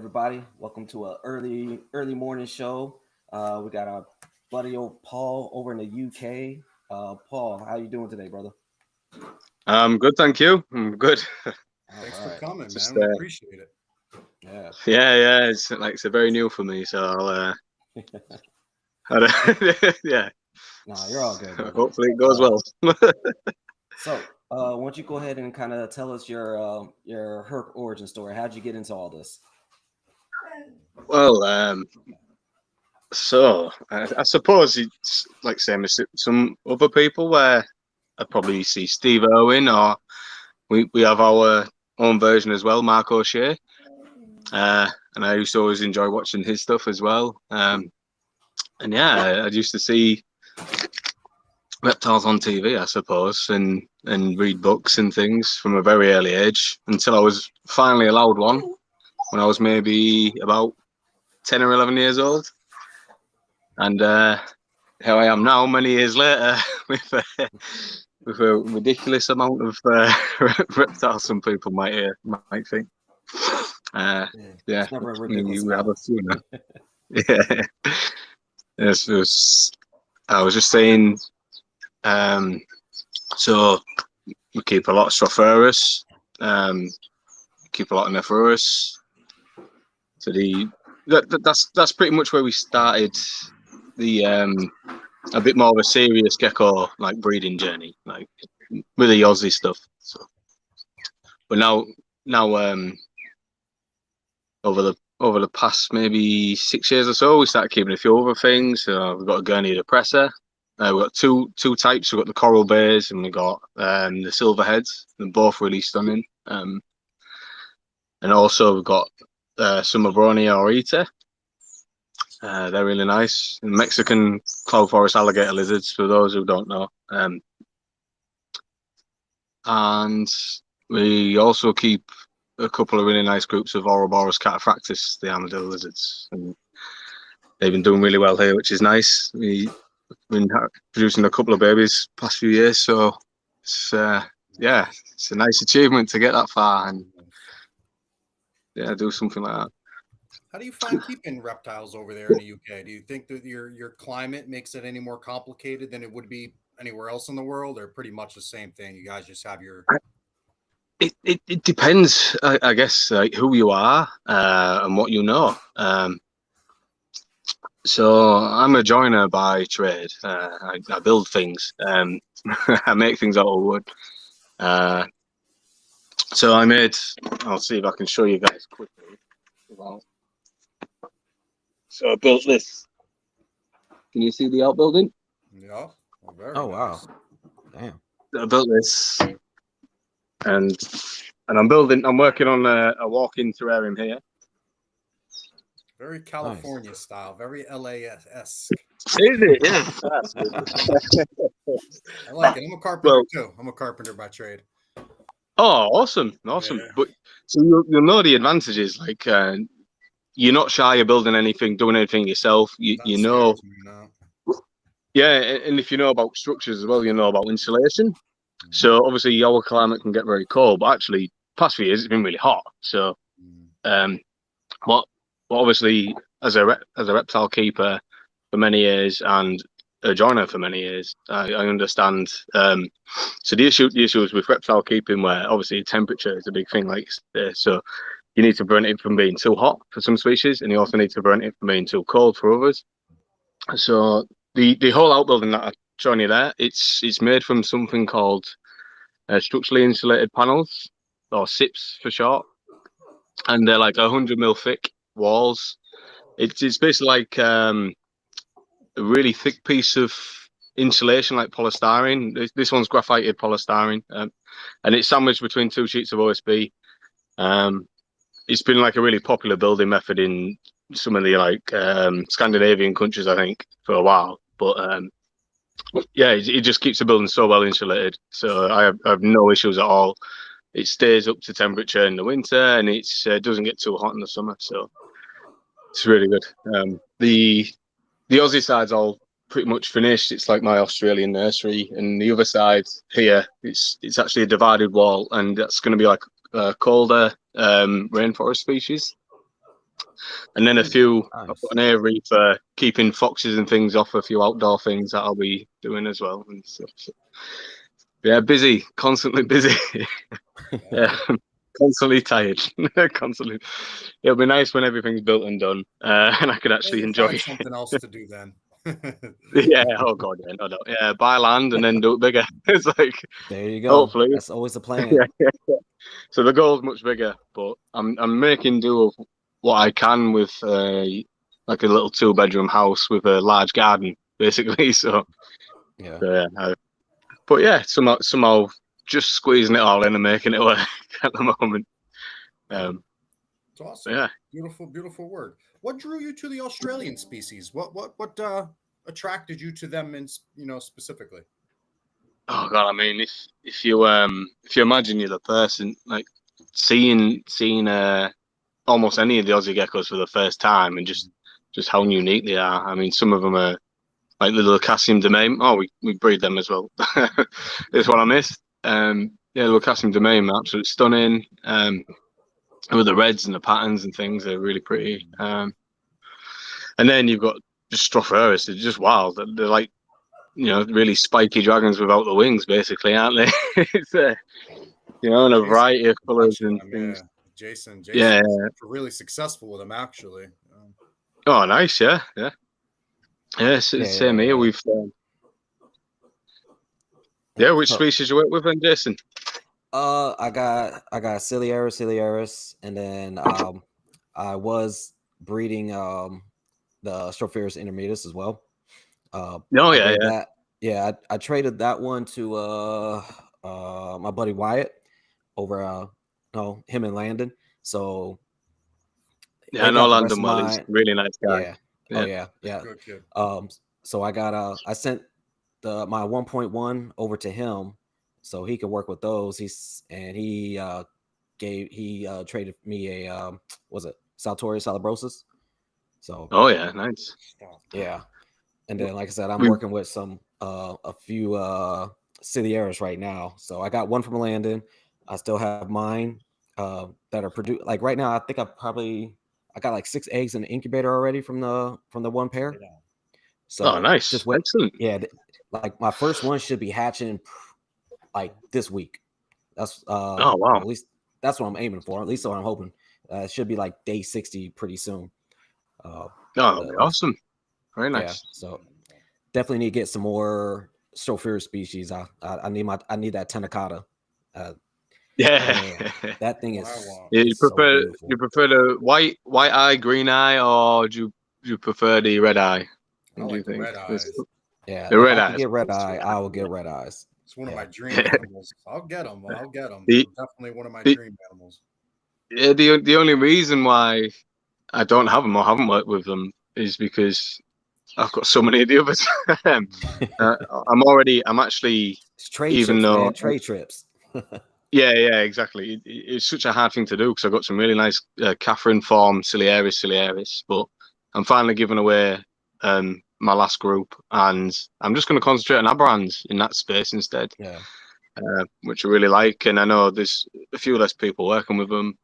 everybody. Welcome to a early morning show. We got our buddy old Paul over in the UK. Paul, how you doing today, brother? Good, thank you. I'm good. All Thanks for right. coming, Just man. We appreciate it. Yeah. yeah. It's very new for me, so yeah. Nah, you're all good, brother. Hopefully it goes well. Why don't you go ahead and kind of tell us your herp origin story? How'd you get into all this? Well, so I suppose it's like same as some other people where I probably see Steve Irwin, or we have our own version as well, Mark O'Shea. And I used to always enjoy watching his stuff as well. And yeah, I used to see reptiles on TV, I suppose, and read books and things from a very early age until I was finally allowed one when I was maybe about 10 or 11 years old. And here I am now, many years later, with a ridiculous amount of reptiles. Some people might think. Yeah, It's never a ridiculous we have amount. a few now. Yeah, yes, I was just saying. So we keep a lot of Strophaurus, keep a lot of Nephurus. So that's pretty much where we started the a bit more of a serious gecko like breeding journey, like with the Aussie stuff. So, but now over the past maybe 6 years or so, we started keeping a few other things. We've got a Guernsey depressor. We've got two types. We've got the coral bays and we've got the silverheads. They're both really stunning. And also we've got some Abronia aurita. They're really nice. And Mexican cloud forest alligator lizards, for those who don't know. And we also keep a couple of really nice groups of Ouroboros cataphractus, the armadillo lizards. And they've been doing really well here, which is nice. We've been producing a couple of babies past few years, so it's it's a nice achievement to get that far and do something like that. How do you find keeping reptiles over there in the UK? Do you think that your climate makes it any more complicated than it would be anywhere else in the world, or pretty much the same thing? You guys just have your It depends, I guess, like who you are and what you know. So I'm a joiner by trade. I build things. I make things out of wood. So I'll see if I can show you guys quickly. So I built this. Can you see the outbuilding? yeah. Well, very Oh nice. wow. Damn. I built this, and I'm working on a walk-in terrarium here. Very California style, very LA-esque. Is it? Yeah. I like it. I'm a carpenter too. I'm a carpenter by trade. Oh, awesome. Yeah. But so you'll know the advantages. Like you're not shy of building anything, doing anything yourself. You know. Yeah, and if you know about structures as well, you know about insulation. So obviously your climate can get very cold, but actually past few years it's been really hot. So what obviously as a reptile keeper for many years and a joiner for many years, I understand. So the issue is with reptile keeping, where obviously temperature is a big thing. Like so, you need to prevent it from being too hot for some species, and you also need to prevent it from being too cold for others. So the whole outbuilding that I shown you there, it's made from something called structurally insulated panels, or SIPs for short, and they're like 100 mil thick walls. It's basically like a really thick piece of insulation, like polystyrene. This one's graphited polystyrene, and it's sandwiched between two sheets of OSB. It's been like a really popular building method in some of the Scandinavian countries, I think, for a while. But it just keeps the building so well insulated. So I have no issues at all. It stays up to temperature in the winter, and it doesn't get too hot in the summer. So it's really good. The Aussie side's all pretty much finished. It's like my Australian nursery, and the other side here, it's actually a divided wall, and that's going to be like a colder rainforest species. And then a few, Nice. I've got an aviary for keeping foxes and things off, a few outdoor things that I'll be doing as well. And stuff. So, yeah, busy, constantly busy. Yeah, constantly tired. Constantly. It'll be nice when everything's built and done, and I could actually enjoy it. Something else to do then. Yeah. Oh God. Yeah. No. Yeah. Buy land and then do it bigger. It's like There you go. hopefully That's always the plan. yeah. So the goal's much bigger, but I'm making do of what I can with like a little 2-bedroom house with a large garden, basically. So Yeah. But yeah, somehow just squeezing it all in and making it work at the moment. It's awesome. Yeah. Beautiful work. What drew you to the Australian species? What attracted you to them, in specifically? Oh God, I mean, if you imagine you're the person, like seeing almost any of the Aussie geckos for the first time, and just how unique they are. I mean, some of them are like the Leucasium domain. Oh, we breed them as well. That's what I missed. Yeah, Leucasium domain, absolutely stunning. With the reds and the patterns and things, they're really pretty. And then you've got just Stropharis. They're just wild. They're like, really spiky dragons without the wings, basically, aren't they? It's and a variety of colors and things. Jason, yeah, really successful with them, actually. Oh, nice, yeah. Same here. We've which species you work with, then, Jason? I got Ciliaris, and then I was breeding the Stropharis intermedius as well. I traded that one to my buddy Wyatt over him and Landon. So yeah, I know Landon well. He's a really nice guy. Yeah. Good kid. So I sent my 1.1 over to him so he could work with those. He traded me a was it Saltoria salabrosis. So nice. Yeah. And then, like I said, I'm working with a few Ciliaris right now. So I got one from Landon. I still have mine that are produced. Like right now, I think I got like 6 eggs in the incubator already from the one pair. So nice. Just wait. Excellent. Yeah, like my first one should be hatching like this week. That's oh wow. At least that's what I'm aiming for. At least so I'm hoping. It should be like day 60 pretty soon. That'd be awesome. Very nice. Yeah, so definitely need to get some more Stropharis species. I need that Tenacata. That thing is. You prefer the white eye, green eye, or do you prefer the red eye? I like the red eyes. Yeah, the red eyes. Get red eye, I will get red eyes. It's one of my dream animals. I'll get them. Definitely one of my dream animals. Yeah, the only reason why I don't have them or haven't worked with them is because I've got so many of the others. I'm actually it's trade trips. Yeah, exactly. It's such a hard thing to do because I've got some really nice Catherine form Ciliaris, but I'm finally giving away my last group, and I'm just going to concentrate on Aberrans in that space instead. Yeah, which I really like, and I know there's a few less people working with them.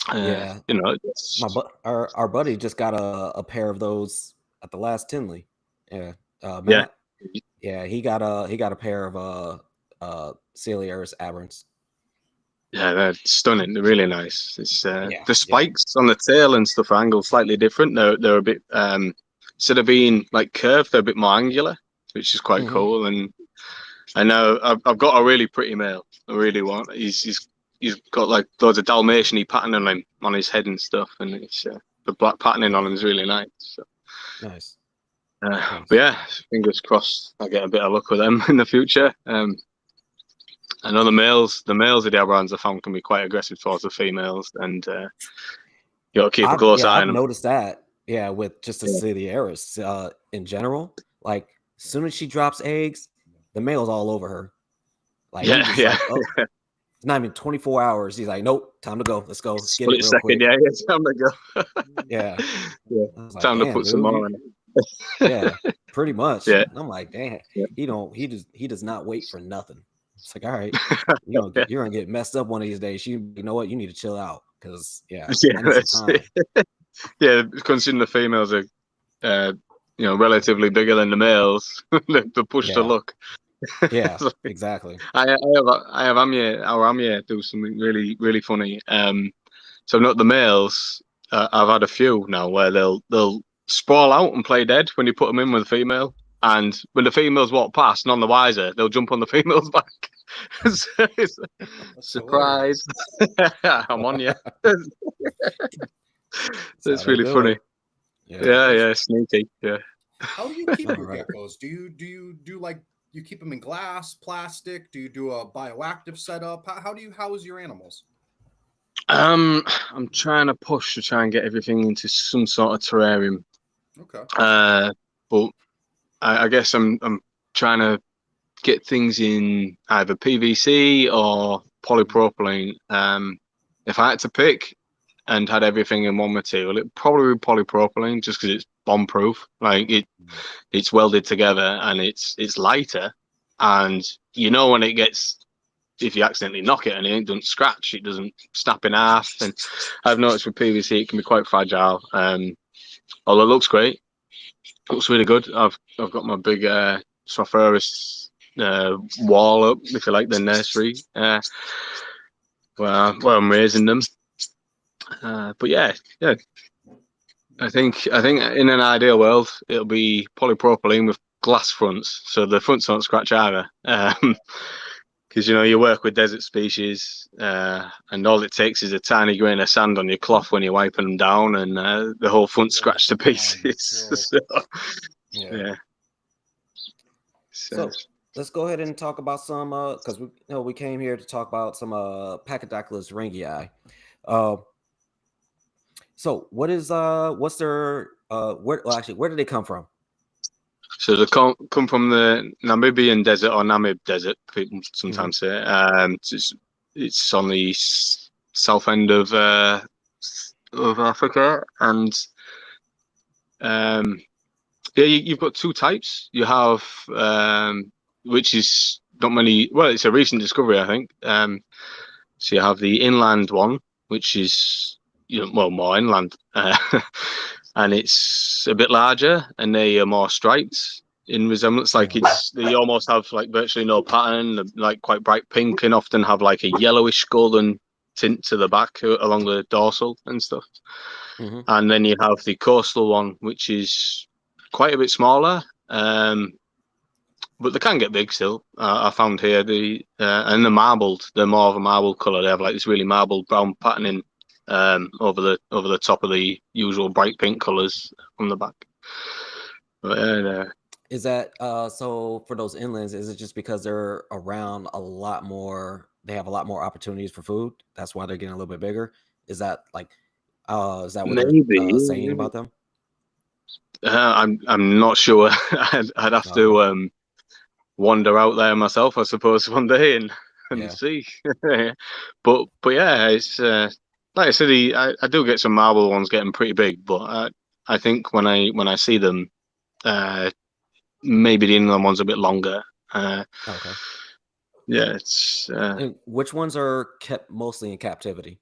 Our buddy just got a pair of those at the last Tinley. Matt. He got a pair of Ciliaris Aberrants. Yeah, they're stunning. They're really nice. It's the spikes on the tail and stuff are angled slightly different. They're a bit instead of being like curved, they're a bit more angular, which is quite cool. And I know I've got a really pretty male. I really want. He's got like loads of Dalmatian-y pattern on his head and stuff, and it's the black patterning on him is really nice. So. Nice. But yeah, fingers crossed I get a bit of luck with them in the future. I know the males of the Aberrans I found can be quite aggressive towards the females, and you got to keep a close eye on them. I've noticed that. Yeah, with just the Ciliaris in general, like as soon as she drops eggs, the male's all over her. Like it's not even 24 hours. He's like, nope, time to go. Let's go. Let's get it real quick. Yeah, it's time to go. Yeah. Time to put some more on it. Yeah, pretty much. Yeah. I'm like, damn, he does not wait for nothing. It's like, all right, you're gonna get messed up one of these days. You know what? You need to chill out because I need some time. yeah, considering the females are, you know, relatively bigger than the males, the push to look. Yeah, exactly. I have Amir do something really, really funny. So not the males. I've had a few now where they'll sprawl out and play dead when you put them in with a female, and when the females walk past, none the wiser, they'll jump on the female's back. So surprise! I'm on you. That's really funny. Yeah, sneaky. Yeah. How do you keep your geckos? Do you do like you keep them in glass, plastic? Do you do a bioactive setup? How is your animals? I'm trying to push to try and get everything into some sort of terrarium. Okay. But I guess I'm trying to get things in either PVC or polypropylene. If I had to pick and had everything in one material, it'd probably be polypropylene, just because it's bomb-proof. Like it's welded together and it's lighter, and you know when it gets, if you accidentally knock it and it doesn't scratch, it doesn't snap in half. And I've noticed with PVC it can be quite fragile. Although it looks great, looks really good. I've got my big Stropharis wall up, if you like, the nursery where I'm raising them. But yeah. I think in an ideal world it'll be polypropylene with glass fronts, so the fronts don't scratch either. Because you know you work with desert species, and all it takes is a tiny grain of sand on your cloth when you're wiping them down, and the whole front scratched to pieces. So, yeah. So let's go ahead and talk about some, because we came here to talk about some Pachydactylus Rangei. So what's their where did they come from? So they come from the Namibian desert, or Namib desert, people sometimes say. It's on the south end of Africa, and yeah, you've got two types. You have which is not many. Well, it's a recent discovery, I think. So you have the inland one, which is more inland, and it's a bit larger, and they are more striped in resemblance. Like they almost have like virtually no pattern, like quite bright pink, and often have like a yellowish golden tint to the back along the dorsal and stuff. And then you have the coastal one, which is quite a bit smaller, but they can get big still. I found here and they're marbled. They're more of a marble color. They have like this really marbled brown patterning over the top of the usual bright pink colors on the back. But, is that so for those inlands? Is it just because they're around a lot more? They have a lot more opportunities for food. That's why they're getting a little bit bigger. Is that like? Is that what they're saying about them? I'm not sure. I'd have to wander out there myself, I suppose, one day and see. But yeah, it's like I said, I do get some marble ones getting pretty big, but I think when I see them, maybe the inland one's a bit longer. Okay. Yeah, it's. And which ones are kept mostly in captivity?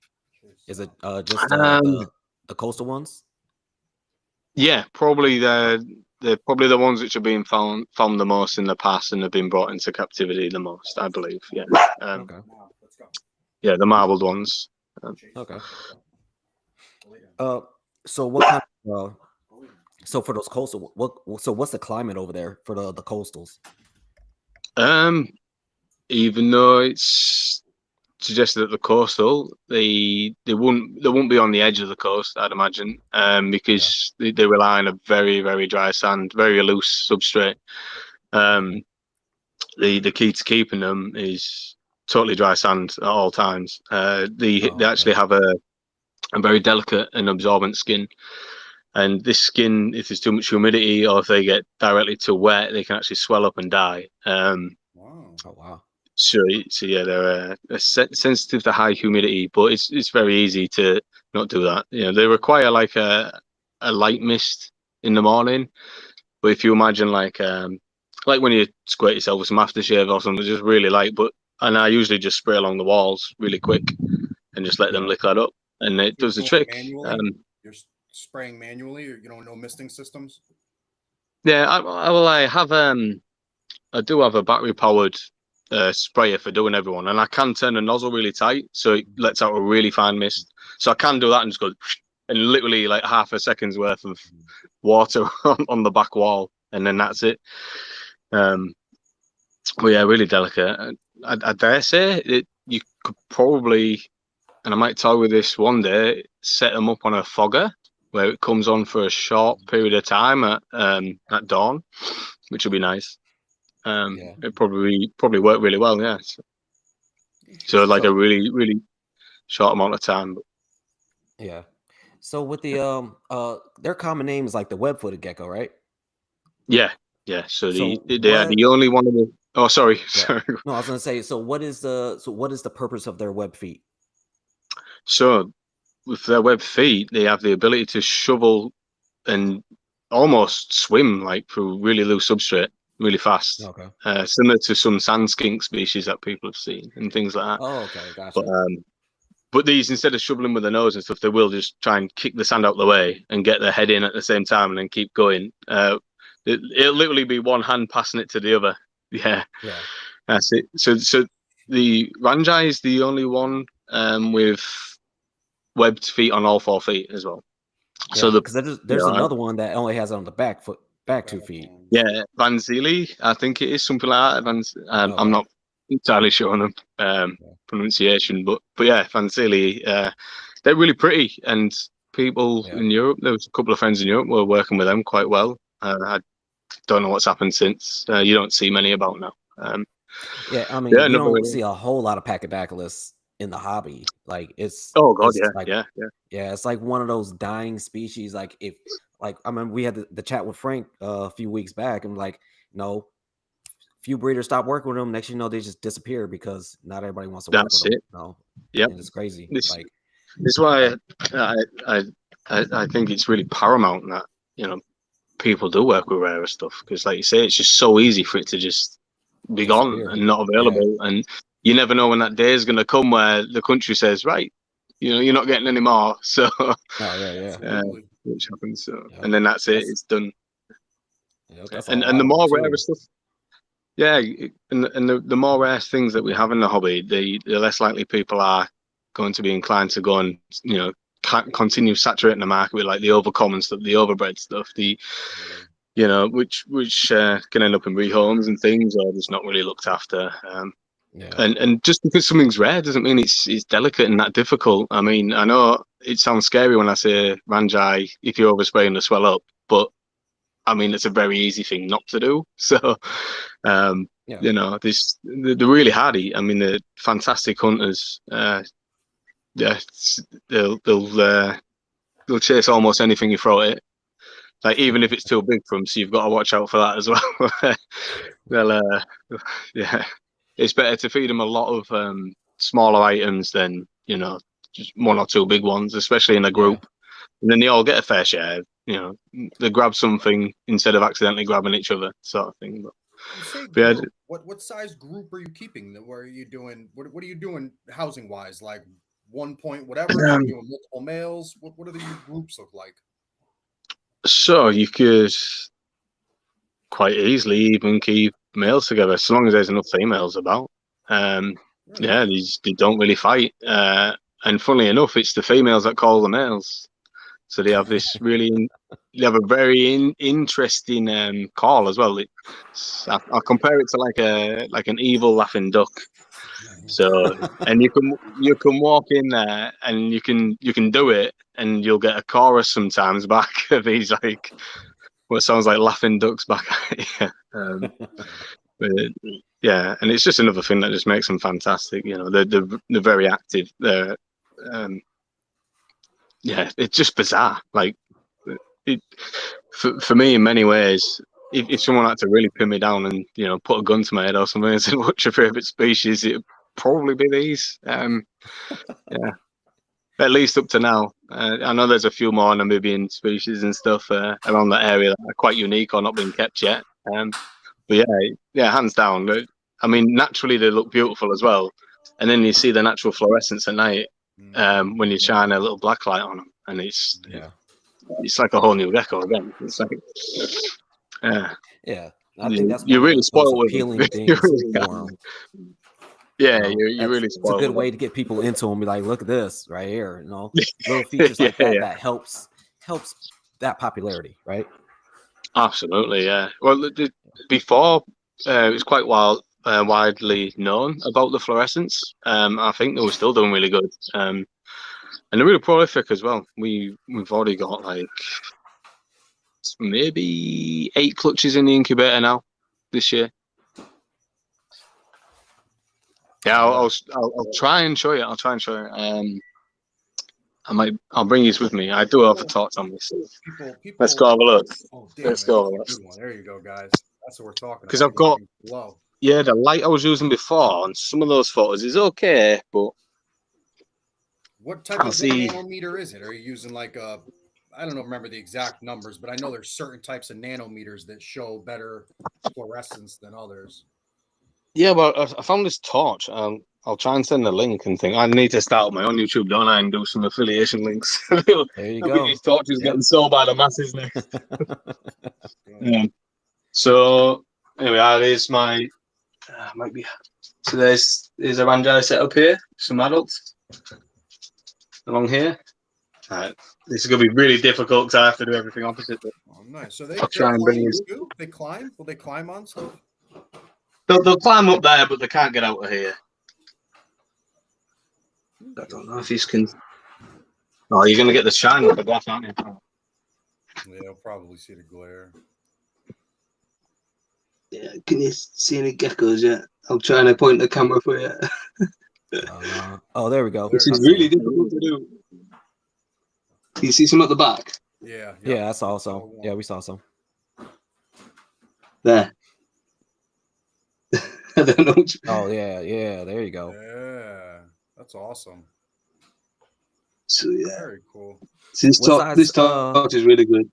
Is it just the coastal ones? Yeah, probably they're probably the ones which are being found the most in the past and have been brought into captivity the most, I believe. Yeah. Okay. Yeah, the marbled ones. Okay. So what kind of, so for those coastal, what's the climate over there for the coastals? Even though it's suggested that the coastal, they won't be on the edge of the coast, I'd imagine, because they rely on a very, very dry sand, very loose substrate. The key to keeping them is totally dry sand at all times. They actually have a very delicate and absorbent skin. And this skin, if there's too much humidity or if they get directly too wet, they can actually swell up and die. Oh, wow. So yeah, they're sensitive to high humidity, but it's very easy to not do that. They require like a light mist in the morning. But if you imagine like when you squirt yourself with some aftershave or something, just really light. And I usually just spray along the walls really quick and just let them lick that up, and it does the trick. You're spraying manually, or no misting systems? Yeah, I do have a battery powered sprayer for doing everyone, and I can turn the nozzle really tight so it lets out a really fine mist. So I can do that and just go, and literally like half a second's worth of water on the back wall, and then that's it. But yeah, really delicate. I dare say you could probably, and I might toy with this one day, set them up on a fogger where it comes on for a short period of time at dawn, which would be nice. It probably work really well. Yeah. So like a really, really short amount of time. But... Yeah. So with the their common name is like the web-footed gecko, right? Yeah. So they are the only one of the. Oh, sorry. Sorry. No, I was gonna say. So what is the purpose of their web feet? So with their web feet, they have the ability to shovel and almost swim like through really loose substrate really fast. Okay. Similar to some sand skink species that people have seen and things like that. Oh, okay, gotcha. But these, instead of shoveling with their nose and stuff, they will just try and kick the sand out the way and get their head in at the same time and then keep going. It'll literally be one hand passing it to the other. Yeah. That's it. So the Rangei is the only one with webbed feet on all 4 feet as well. Yeah, so because there's another one that only has it on the back 2 feet. Yeah, Vanzili, I think it is something like that. I'm not entirely sure on the pronunciation, but yeah, Vanzili, they're really pretty, and people in Europe, there was a couple of friends in Europe who were working with them quite well. I don't know what's happened since. You don't see many about now. Yeah, I mean, you don't see a whole lot of Pachydactylus in the hobby. Like it's yeah, it's like one of those dying species. Like if I mean, we had the chat with Frank a few weeks back, and like few breeders stop working with them. Next, they just disappear because not everybody wants to work with them. No, yeah, it's crazy. This is why I think it's really paramount that people do work with rarer stuff, because like you say, it's just so easy for it to just be gone and not available, and you never know when that day is going to come where the country says, right, you're not getting any more. So which happens. So and then that's it. It's done. And the more rare stuff. Yeah, and the more rare things that we have in the hobby, the less likely people are going to be inclined to go and continue saturating the market with like the overcommon stuff, the overbred stuff, which can end up in rehomes and things, or just not really looked after. And just because something's rare doesn't mean it's delicate and that difficult. I mean, I know it sounds scary when I say Rangei, if you're overspraying to swell up, but I mean, it's a very easy thing not to do. So, they're really hardy. I mean, they're fantastic hunters. They'll chase almost anything you throw at it. Like even if it's too big for them, so you've got to watch out for that as well. It's better to feed them a lot of smaller items than just 1 or 2 big ones, especially in a group. And then they all get a fair share. They grab something instead of accidentally grabbing each other, sort of thing. But you say group. What size group are you keeping? What are you doing? What are you doing housing wise? Like 1 point whatever? Are you doing multiple males? What do these groups look like? So you could quite easily even keep males together, as long as there's enough females about. They don't really fight. And funnily enough, it's the females that call the males. So they have this they have a very interesting call as well. I'll compare it to like an evil laughing duck. So, and you can walk in there and you can do it, and you'll get a chorus sometimes back of these like what sounds like laughing ducks back at you. And it's just another thing that just makes them fantastic. They're very active. It's just bizarre. Like for me, in many ways, if someone had to really pin me down and put a gun to my head or something and say, "What's your favorite species?" It'd probably be these. At least up to now. I know there's a few more Namibian species and stuff around that area that are quite unique or not being kept yet. But hands down. I mean, naturally they look beautiful as well, and then you see the natural fluorescence at night when you shine a little black light on them, and it's like a whole new Gecko again. It's like, yeah. I think that's you're one of really the most spoiled with appealing it. things Really for them. Yeah, You know, you're really it's a spoiled. good way to get people into them. Be like, look at this right here. You know, little features like that that helps that popularity, right? Absolutely, yeah. Well, before it was quite widely known about the fluorescence. I think they were still doing really good, and they're really prolific as well. We've already got like maybe 8 clutches in the incubator now this year. Yeah, I'll try and show you. I'll try and show you. I'll bring these with me. I do have a torch on this. People, Let's go have a look. Oh, damn, Let's go. Good one. There you go, guys. That's what we're talking about. Because I've got the light I was using before on some of those photos is okay, but what type of nanometer is it? Are you using like a? I don't know. Remember the exact numbers, but I know there's certain types of nanometers that show better fluorescence than others. Yeah, well, I found this torch. I'll try and send a link and think. I need to start my own YouTube, don't I, and do some affiliation links. There you go. These torches getting sold by the masses next. So anyway, there's my might be. So there's a Rangei set up here. Some adults along here. This is going to be really difficult because I have to do everything opposite. But oh, nice. So they try and bring these. They climb. Will they climb on stuff? They'll climb up there, but they can't get out of here. I don't know if these can. Oh, you're going to get the shine with the glass, aren't you? Yeah, you'll probably see the glare. Yeah, can you see any geckos yet? I'll try and point the camera for you. Oh, there we go. This is really difficult to do. Can you see some at the back? Yeah. Yeah, I saw some. Yeah, we saw some. There. I don't know. Oh, yeah. There you go. Yeah, that's awesome. So, yeah. Very cool. So this torch is really good.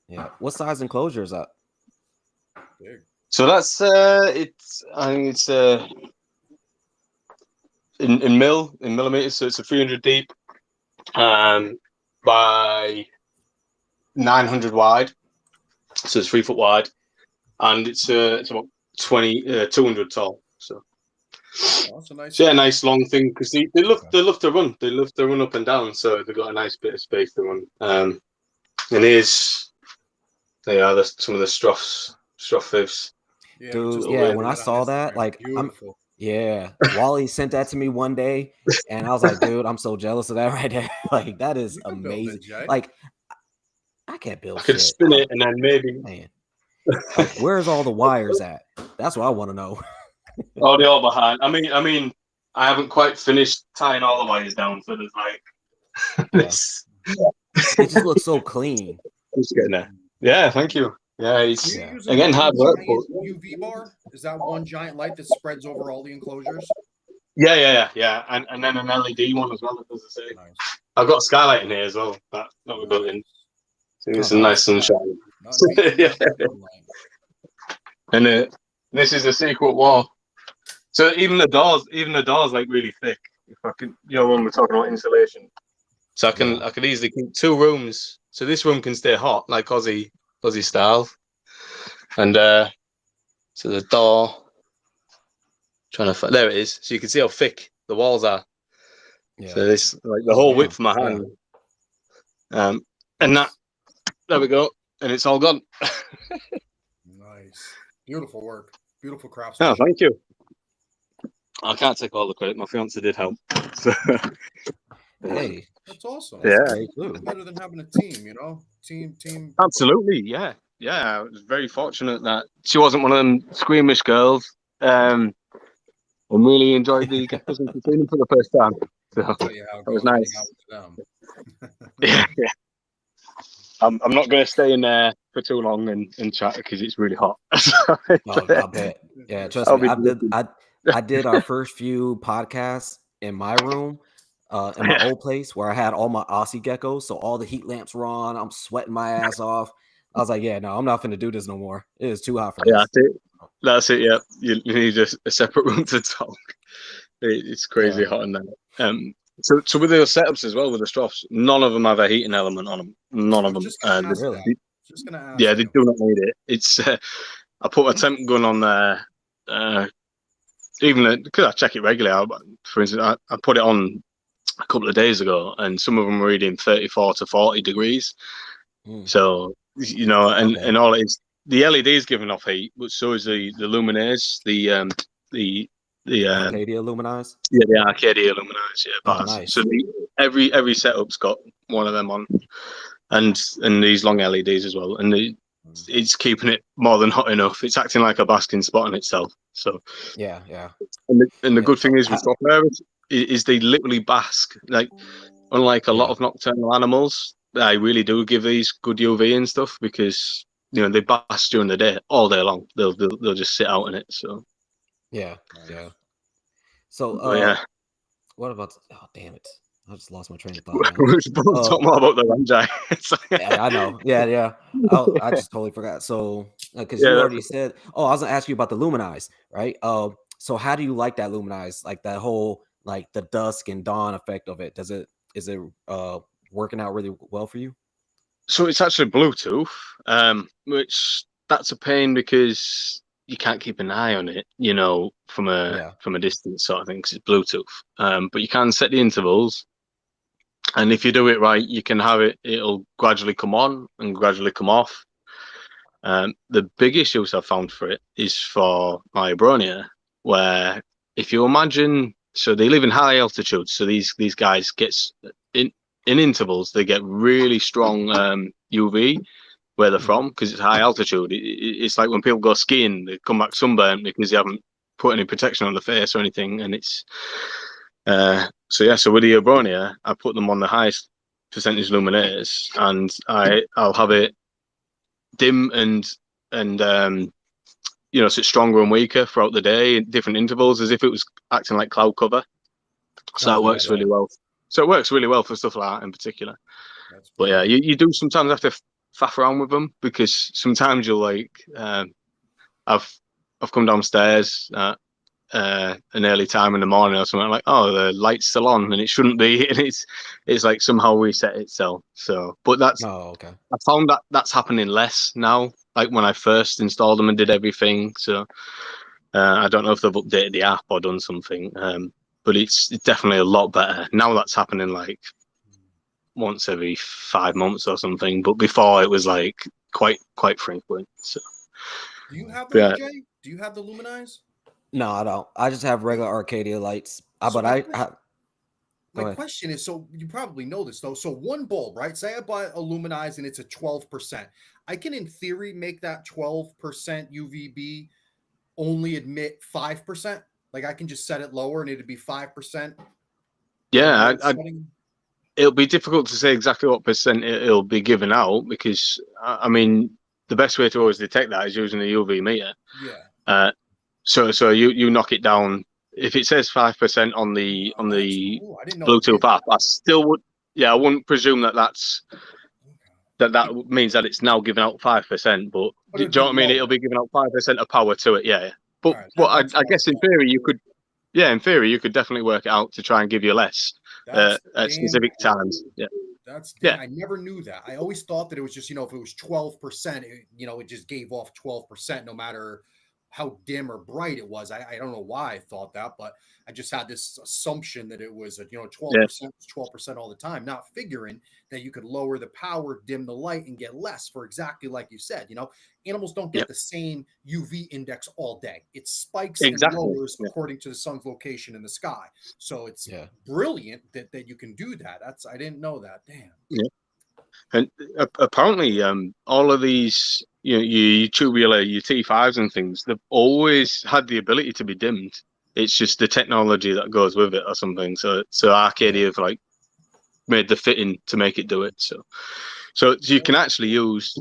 Yeah. What size enclosure is that? Big. So that's it's. I think it's in millimeters. So it's a 300 deep, by 900 wide. So it's 3 foot wide, and it's about 200 tall. So. Oh, that's a nice. Yeah, nice long thing because they love to run. They love to run up and down, so they've got a nice bit of space to run. And here's some of the Struff fibs. Yeah, dude, when I saw that, like, beautiful. Wally sent that to me one day, and I was like, dude, I'm so jealous of that right there. Like, that is amazing. Like, I can't build. I could spin it and then maybe. Man, like, where's all the wires at? That's what I want to know. Oh, they're all behind. I mean, I haven't quite finished tying all the wires down, so there's like this. It just looks so clean. Just getting there. Yeah, thank you. Yeah, it's again hard work. UV bar, is that one giant light that spreads over all the enclosures? Yeah, and then an LED one as well. It does the same. Nice. I've got a skylight in here as well. That we built in. So it's a nice sunshine. Yeah. And this is a secret wall. So even the doors like really thick. If I can, when we're talking about insulation, so I can easily keep 2 rooms. So this room can stay hot, like Aussie style, and so the door. There it is. So you can see how thick the walls are. Yeah. So this like the whole width of my hand. Yeah. And that. There we go, and it's all gone. Nice, beautiful work, beautiful craftsmanship. Oh, thank you. I can't take all the credit. My fiance did help. So. Hey, that's awesome. It's better than having a team, Team. Absolutely, yeah. I was very fortunate that she wasn't one of them squeamish girls. I really enjoyed the Geckos and Katrina for the first time. So it was nice. Yeah. I'm not going to stay in there for too long and chat because it's really hot. I bet. Yeah, trust me. I did our first few podcasts in my room, in my old place where I had all my Aussie geckos. So all the heat lamps were on. I'm sweating my ass off. I was like, no, I'm not going to do this no more. It is too hot for this. That's it. Yeah, you need a separate room to talk. It's crazy hot in there. So with those setups as well, with the Stroffs, none of them have a heating element on them. None of them. Just gonna ask really? that. Just gonna ask. Yeah, they do not need it. It's I put a temp gun on there. Even because I check it regularly. For instance, I put it on a couple of days ago, and some of them were reading 34 to 40 degrees. So and all it is, the LED is giving off heat, but so is the luminaires, the Arcadia Luminize? Yeah, the Arcadia Luminize, yeah. Oh, nice. So every setup's got one of them on, and these long LEDs as well, and it's keeping it more than hot enough. It's acting like a basking spot on itself. So yeah. And the good thing is with software is they literally bask. Like unlike a lot of nocturnal animals, I really do give these good UV and stuff because they bask during the day all day long. They'll just sit out in it. So yeah. So what about? Oh, damn it! I just lost my train of thought. We're talking more about the Rangei. Yeah, I know. Yeah. I just totally forgot. So because you already said, I was gonna ask you about the Luminize, right? So how do you like that Luminize? Like that whole like the dusk and dawn effect of it. Is it working out really well for you? So it's actually Bluetooth, which that's a pain because you can't keep an eye on it, from a distance sort of thing because it's Bluetooth. But you can set the intervals, and if you do it right, you can have it'll gradually come on and gradually come off. The big issues I've found for it is for my Abronia, where if you imagine, so they live in high altitude, so these guys get in intervals, they get really strong UV where they're from because it's high altitude. It's like when people go skiing, they come back sunburnt because they haven't put any protection on the face or anything. And it's so with the Abronia, I put them on the highest percentage luminaires, and I'll have it dim and so it's stronger and weaker throughout the day in different intervals as if it was acting like cloud cover. So it works really well. So it works really well for stuff like that in particular. But yeah, you do sometimes have to faff around with them because sometimes you'll I've come downstairs at an early time in the morning or something, like, oh, the light's still on and it shouldn't be, and it's like somehow reset itself. So but I found that's happening less now, like when I first installed them and did everything. So I don't know if they've updated the app or done something, but it's definitely a lot better now. That's happening like once every 5 months or something, but before it was like quite frequent. So do you have the Rangei? Do you have the Luminize? No, I don't. I just have regular Arcadia lights. My question is, so you probably know this though. So one bulb, right? Say I buy a Luminize and it's a 12%. I can, in theory, make that 12% UVB only emit 5%. Like I can just set it lower and it'd be 5%. Yeah, it'll be difficult to say exactly what percent it'll be given out because I mean the best way to always detect that is using a UV meter. Yeah. So you knock it down. If it says 5% on the Bluetooth app, I still would. Yeah, I wouldn't presume that means that it's now giving out 5%. But do you know what I mean? It'll be giving out 5% of power to it. Yeah. But I guess in theory you could. Yeah, in theory you could definitely work it out to try and give you less at specific times. Yeah. I never knew that. I always thought that it was just, if it was 12%, it just gave off 12% no matter how dim or bright it was. I don't know why I thought that, but I just had this assumption that it was 12%, 12% all the time, not figuring that you could lower the power, dim the light, and get less for exactly like you said. Animals don't get the same UV index all day. It spikes and lowers according to the sun's location in the sky. So it's brilliant that you can do that. I didn't know that. Damn. Yeah. And apparently, all of these, your tubular, your T5s and things, they've always had the ability to be dimmed. It's just the technology that goes with it or something. So Arcadia have made the fitting to make it do it. So you can actually use.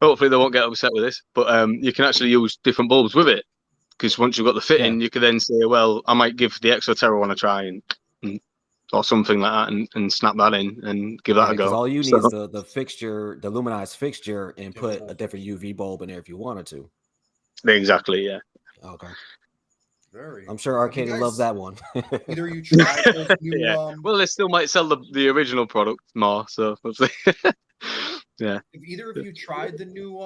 Hopefully they won't get upset with this, but you can actually use different bulbs with it because once you've got the fitting, you can then say, well, I might give the Exoterra one a try and or something like that, and snap that in and give that a go. Because all you need is the fixture, the luminized fixture, and put a different UV bulb in there if you wanted to. Exactly, yeah. Okay. Very. I'm sure Have you Arcadia loves guys- that one. Either you tried those new Yeah. Well, they still might sell the original product more. So we'll see. Yeah. Have either of you tried the new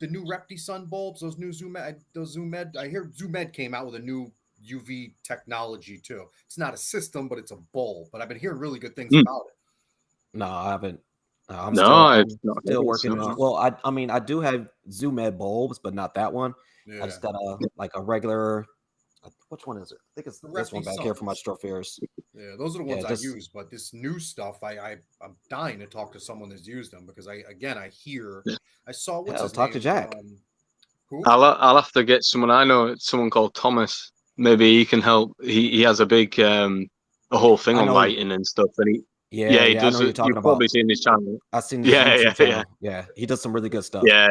Repti Sun bulbs? Those new Zoom Ed. I hear Zoom Ed came out with a new UV technology too. It's not a system, but it's a bulb. But I've been hearing really good things about it. No, I haven't. I'm No, still it's not. working on. Well, I mean, I do have Zoom Ed bulbs, but not that one. Yeah. I just got a regular. Which one is it? I think it's The this one Repti back here for my Suns. stropheres. Yeah, those are the ones I use. But this new stuff, I'm dying to talk to someone that's used them because I hear I saw what's his talk name? to Jack. Who? I'll have to get someone. I know someone called Thomas. Maybe he can help. He has a big a whole thing on lighting and stuff. And he I does. know you're talking You've probably about. seen his channel. I've seen his YouTube channel. Yeah, he does some really good stuff. Yeah.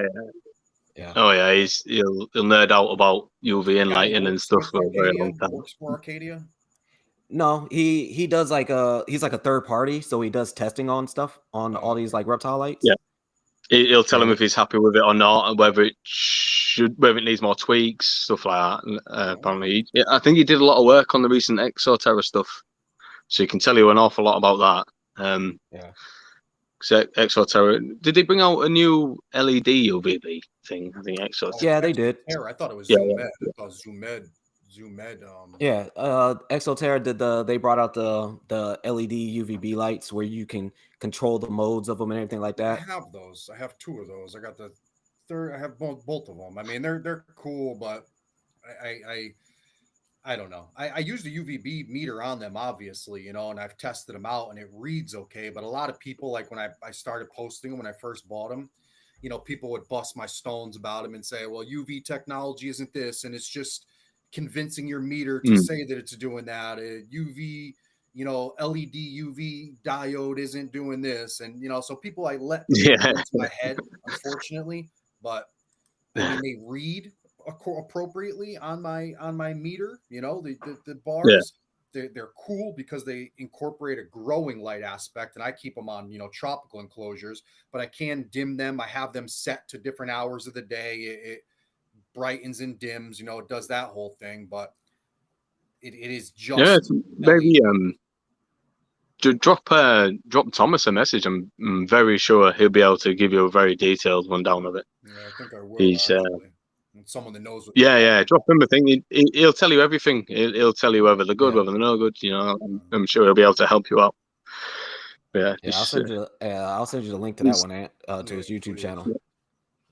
Oh yeah, he'll nerd out about UV and lighting and stuff for a very long time. Works for Arcadia. No, he does he's like a third party, so he does testing on stuff on all these like reptile lights. Yeah, he'll tell him if he's happy with it or not, and whether it needs more tweaks, stuff like that. Apparently, I think he did a lot of work on the recent Exoterra stuff, so he can tell you an awful lot about that. Exoterra, did they bring out a new LED UVB thing? I think Exoterra. Yeah, they did. I thought it was Zoom Ed. I thought Zoom Ed. Yeah, Exoterra they brought out the LED UVB lights where you can control the modes of them and everything like that. I have those. I have two of those. I got the third. I have both of them. I mean, they're cool, but I don't know. I use the UVB meter on them, obviously, and I've tested them out and it reads okay. But a lot of people, like when I started posting them when I first bought them, people would bust my stones about them and say, well, UV technology isn't this, and it's just convincing your meter to say that it's doing that. UV, LED UV diode isn't doing this, and so people I let into my head, unfortunately, but I mean they read appropriately on my meter. The bars, they're cool because they incorporate a growing light aspect, and I keep them on tropical enclosures, but I can dim them. I have them set to different hours of the day. It brightens and dims, it does that whole thing, but it is just maybe drop Thomas a message. I'm very sure he'll be able to give you a very detailed rundown of it. Yeah, I think I will. He's someone that knows what drop him a thing. He'll tell you everything. He'll tell you whether they're good, whether they're no good. I'm sure he'll be able to help you out. I'll send you the link to that one, to his YouTube channel.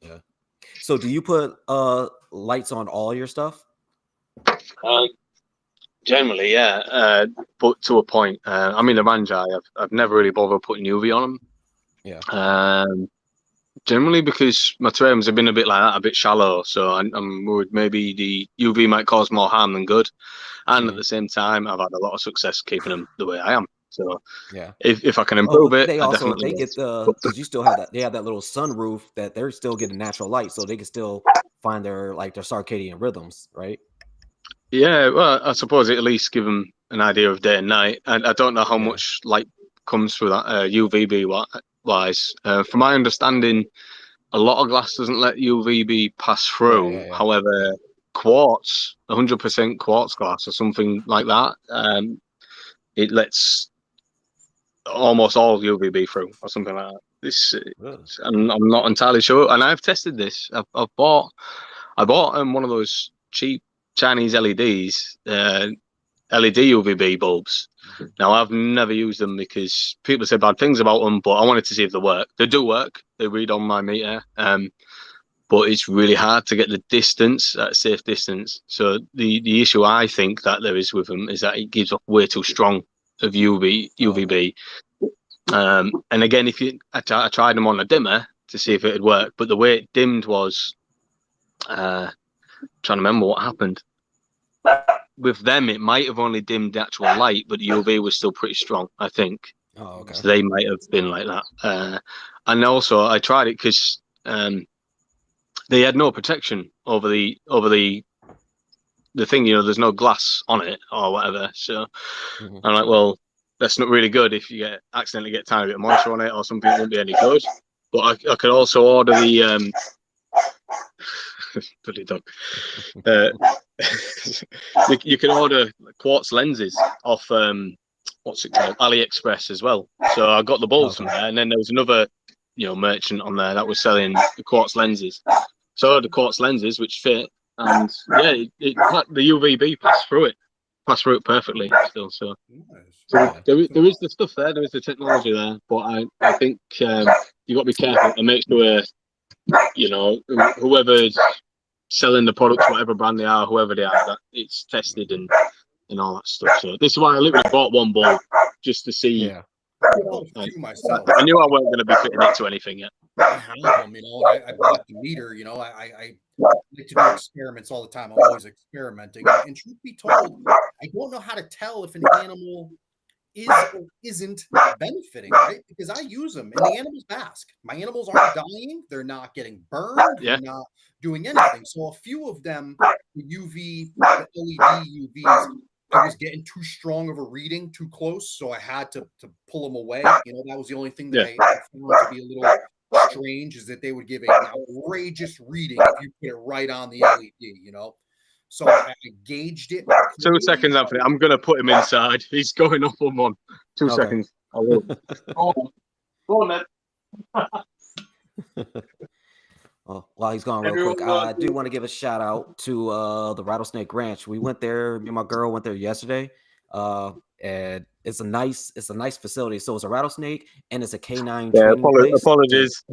Yeah. So do you put lights on all your stuff? Generally, yeah, but to a point. I mean, the Rangei, I've never really bothered putting UV on them. Yeah. Generally, because my terrariums have been a bit like that, a bit shallow, so I'm worried maybe the UV might cause more harm than good. And at the same time, I've had a lot of success keeping them the way I am. So yeah, if I can improve it, they definitely get because you still have that. They have that little sunroof that they're still getting natural light, so they can still find their circadian rhythms, right? Yeah, well, I suppose it at least give them an idea of day and night. And I don't know how much light comes through that UVB wise. From my understanding, a lot of glass doesn't let UVB pass through. Yeah. However, quartz, 100% quartz glass or something like that, it lets almost all UVB through or something like that. I'm not entirely sure, and I've tested this. I bought one of those cheap Chinese LEDs, LED UVB bulbs. Now I've never used them because people say bad things about them, but I wanted to see if they work. They do work. They read on my meter, but it's really hard to get the distance at a safe distance. So the issue I think that there is with them is that it gives off way too strong of UVB. And again, I tried them on a dimmer to see if it would work, but the way it dimmed was, trying to remember what happened. With them, it might have only dimmed the actual light, but the UV was still pretty strong, I think. Oh, okay. So they might have been like that. And also, I tried it because they had no protection over the thing. There's no glass on it or whatever. So I'm like, well, that's not really good. If you accidentally get a tiny bit of moisture on it or something, it won't be any good. But I could also order the bloody dog. You can order quartz lenses off what's it called, AliExpress as well. So I got the balls from there, and then there was another merchant on there that was selling the quartz lenses. So the quartz lenses which fit, and yeah, the UVB passed through it perfectly still. So, there is the stuff there. There is the technology there, but I think you got to be careful and make sure whoever's selling the products, whatever brand they are, whoever they are, that it's tested and all that stuff. So this is why I literally bought one ball just to see. Yeah. Myself. I knew I wasn't going to be fitting into anything yet. I have them, I bought the meter, I like to do experiments all the time. I'm always experimenting. And truth be told, I don't know how to tell if an animal is or isn't benefiting, right? Because I use them and the animals bask. My animals aren't dying. They're not getting burned. Yeah. They're not doing anything. So a few of them, the LED UVs, I was getting too strong of a reading, too close, so I had to pull them away. That was the only thing that I found to be a little strange, is that they would give an outrageous reading if you put it right on the LED. So I gauged it. 2 seconds, Anthony. I'm going to put him inside. He's going up on one. 2 seconds. I will. Go on, then. Well, while he's gone real quick, I do want to give a shout out to the Rattlesnake Ranch. We went there. Me and my girl went there yesterday, and it's a nice facility. So it's a rattlesnake and it's a canine training place. Apologies.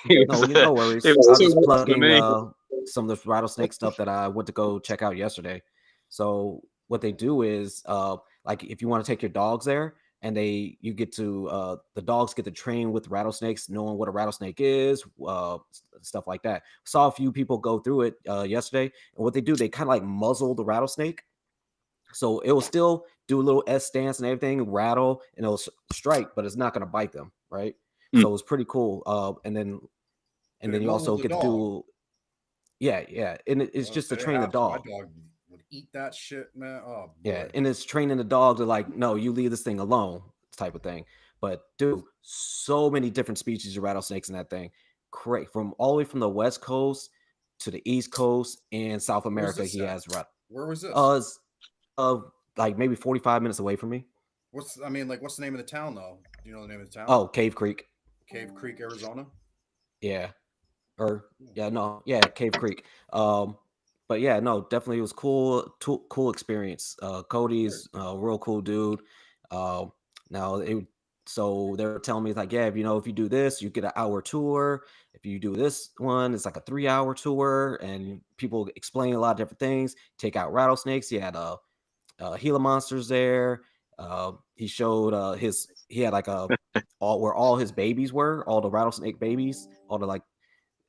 No worries. I was just plugging some of the rattlesnake stuff that I went to go check out yesterday. So what they do is, like, if you want to take your dogs there, and you get to the dogs get to train with rattlesnakes, knowing what a rattlesnake is, stuff like that. Saw a few people go through it yesterday, and what they do, they kind of like muzzle the rattlesnake, so it will still do a little S stance and everything, rattle, and it'll strike, but it's not going to bite them, right? So it's pretty cool. And then you also get to do, and it's just to train the dog. My dog would eat that shit, man. Oh, boy. Yeah, and it's training the dog to, like, no, you leave this thing alone, type of thing. But dude, so many different species of rattlesnakes in that thing. Great, from all the way from the West Coast to the East Coast and South America. He has Where was this? Like maybe 45 minutes away from me. What's the name of the town, though? Do you know the name of the town? Oh, Cave Creek, Arizona. Yeah. Cave Creek. But yeah, no, definitely it was cool experience. Cody's a real cool dude. So they were telling me, like, yeah, if you do this, you get an hour tour. If you do this one, it's like a 3-hour tour, and people explain a lot of different things. Take out rattlesnakes. He had Gila monsters there. He showed he had like where all his babies were, all the rattlesnake babies, all the, like,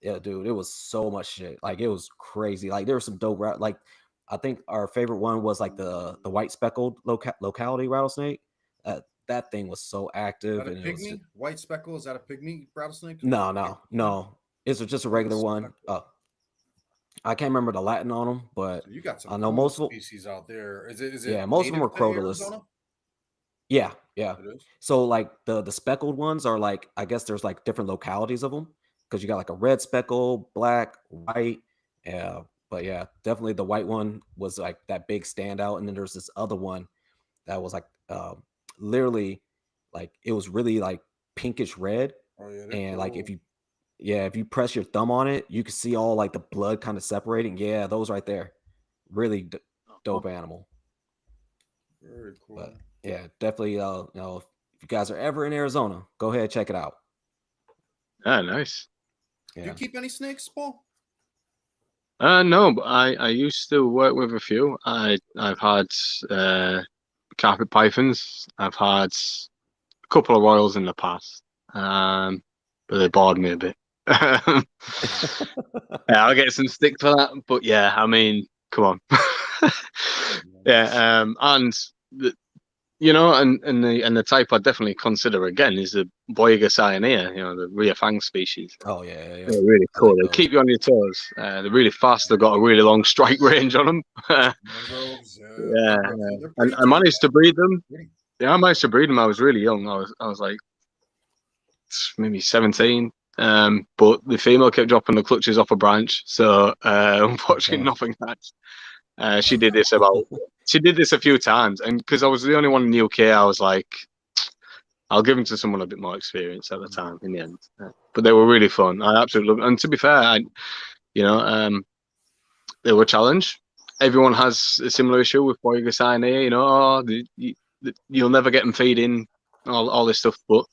yeah, dude, it was so much shit. Like, it was crazy. Like, there was some dope like, I think our favorite one was like the white speckled locality rattlesnake. That thing was so active. Is that a pygmy? White speckle, is that a pygmy rattlesnake? No. It's just a regular one. I can't remember the Latin on them, but so you got some I know most of species out there. Is it? Yeah, most of them are crotulus. Yeah. So like the speckled ones are, like, I guess there's like different localities of them, because you got like a red speckle, black, white. Yeah, but yeah, definitely the white one was like that big standout. And then there's this other one that was like literally, like, it was really like pinkish red. Oh, yeah, and cool. Like, if you press your thumb on it, you can see all like the blood kind of separating. Yeah, those right there, really dope animal. Very cool. But yeah, definitely. If you guys are ever in Arizona, go ahead, check it out. Ah, nice. Yeah. Do you keep any snakes, Paul? No, but I used to work with a few. I've had carpet pythons. I've had a couple of royals in the past, but they bored me a bit. Yeah, I'll get some stick for that. But yeah, I mean, come on. Yeah, and the type I definitely consider again is the Boiga cyanea, the rear fang species. Oh yeah. They're really cool. They keep you on your toes. They're really fast. They've got a really long strike range on them. Yeah. And I managed to breed them. Yeah, I managed to breed them. I was really young. I was like maybe 17, but the female kept dropping the clutches off a branch. So unfortunately, nothing hatched. She did this a few times, and because I was the only one in the UK, I was like, I'll give them to someone a bit more experienced at the time. In the end, but they were really fun. I absolutely loved them. And to be fair, they were a challenge. Everyone has a similar issue with Pachydactylus, you know, you'll never get them feeding, all this stuff, but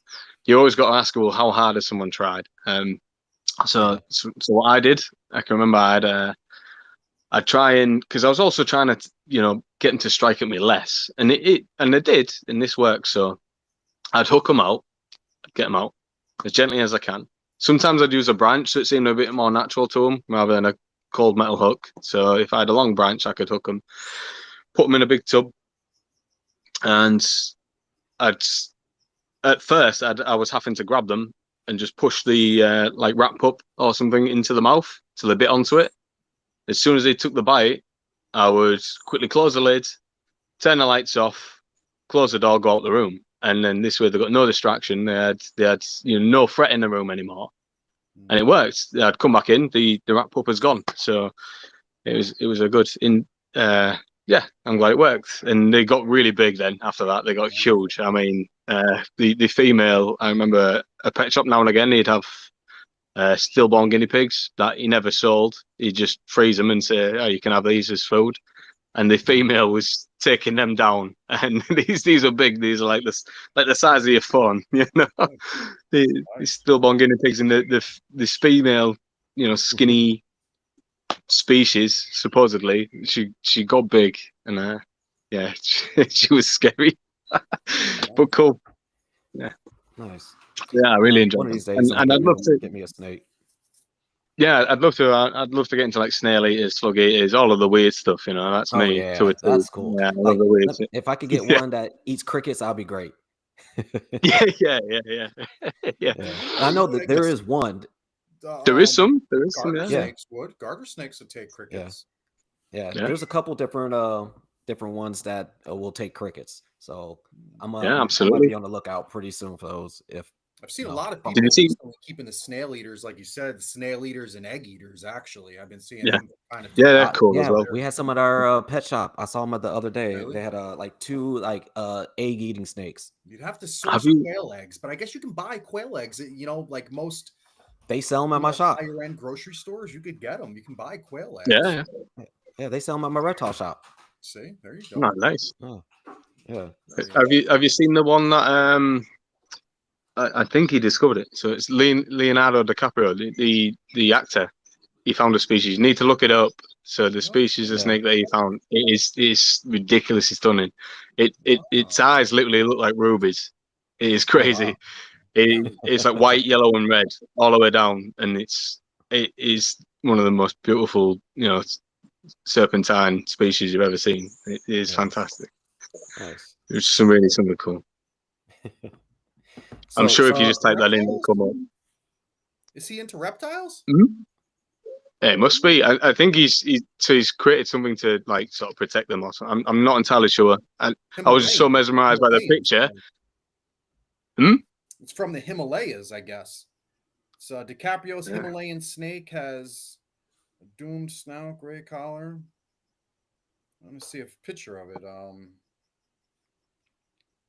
you always got to ask, well, how hard has someone tried? So what I did, I can remember I'd try and, because I was also trying to, get them to strike at me less, and they did, and this works. So I'd hook them out, get them out as gently as I can. Sometimes I'd use a branch, so it seemed a bit more natural to them rather than a cold metal hook. So if I had a long branch, I could hook them, put them in a big tub, and I was having to grab them and just push the like wrap pup or something into the mouth till they bit onto it. As soon as they took the bite, I would quickly close the lid, turn the lights off, close the door, go out the room, and then this way they got no distraction. They had no threat in the room anymore. And it worked. I'd come back in, the wrap pup was gone. So it was a good I'm glad it worked. And they got really big then after that. They got huge. I mean, the female, I remember a pet shop now and again, he'd have stillborn guinea pigs that he never sold. He'd just freeze them and say, oh, you can have these as food. And the female was taking them down, and these are big. These are like the size of your phone, you know. The stillborn guinea pigs, and this female, skinny species. Supposedly, she got big, and she was scary, but cool. Yeah, nice. Yeah, I really enjoyed one of these it. days. And I'd love to get me a snake. Yeah, I'd love to get into like snail eaters, slug eaters, all of the weird stuff. That's me. Yeah, So that's cool. Yeah, I love the weird stuff. If I could get one that eats crickets, I'll be great. Yeah. I know that there is one. There is some. Garter snakes would. Garter snakes would take crickets. Yeah. There's a couple different ones that will take crickets. So I'm absolutely. I might be on the lookout pretty soon for those. If I've seen a lot of people keeping the snail eaters, like you said, the snail eaters and egg eaters. Actually, I've been seeing them kind of. They're cool as well. We had some at our pet shop. I saw them the other day. Really? They had like two egg eating snakes. You'd have to source quail eggs, but I guess you can buy quail eggs. Like most. They sell them at my shop. Higher end grocery stores, you could get them. You can buy quail eggs. Yeah. They sell them at my reptile shop. See, there you go. Oh, nice. Oh, yeah. Have you seen the one that I think he discovered it? So it's Leonardo DiCaprio, the actor. He found a species. You need to look it up. So the species of snake that he found, it is ridiculously stunning. Its eyes literally look like rubies. It is crazy. Wow. It's like white, yellow, and red all the way down, and it is one of the most beautiful, serpentine species you've ever seen. It is fantastic. Nice. It's something cool. I'm sure if you just type that in, it'll come up. Is he into reptiles? Mm-hmm. Yeah, it must be. I think he's created something to like sort of protect them or something. I'm not entirely sure. And I was just so mesmerized by the picture. It's from the Himalayas, I guess. So DiCaprio's Himalayan snake has a doomed snout, gray collar. Let me see a picture of it.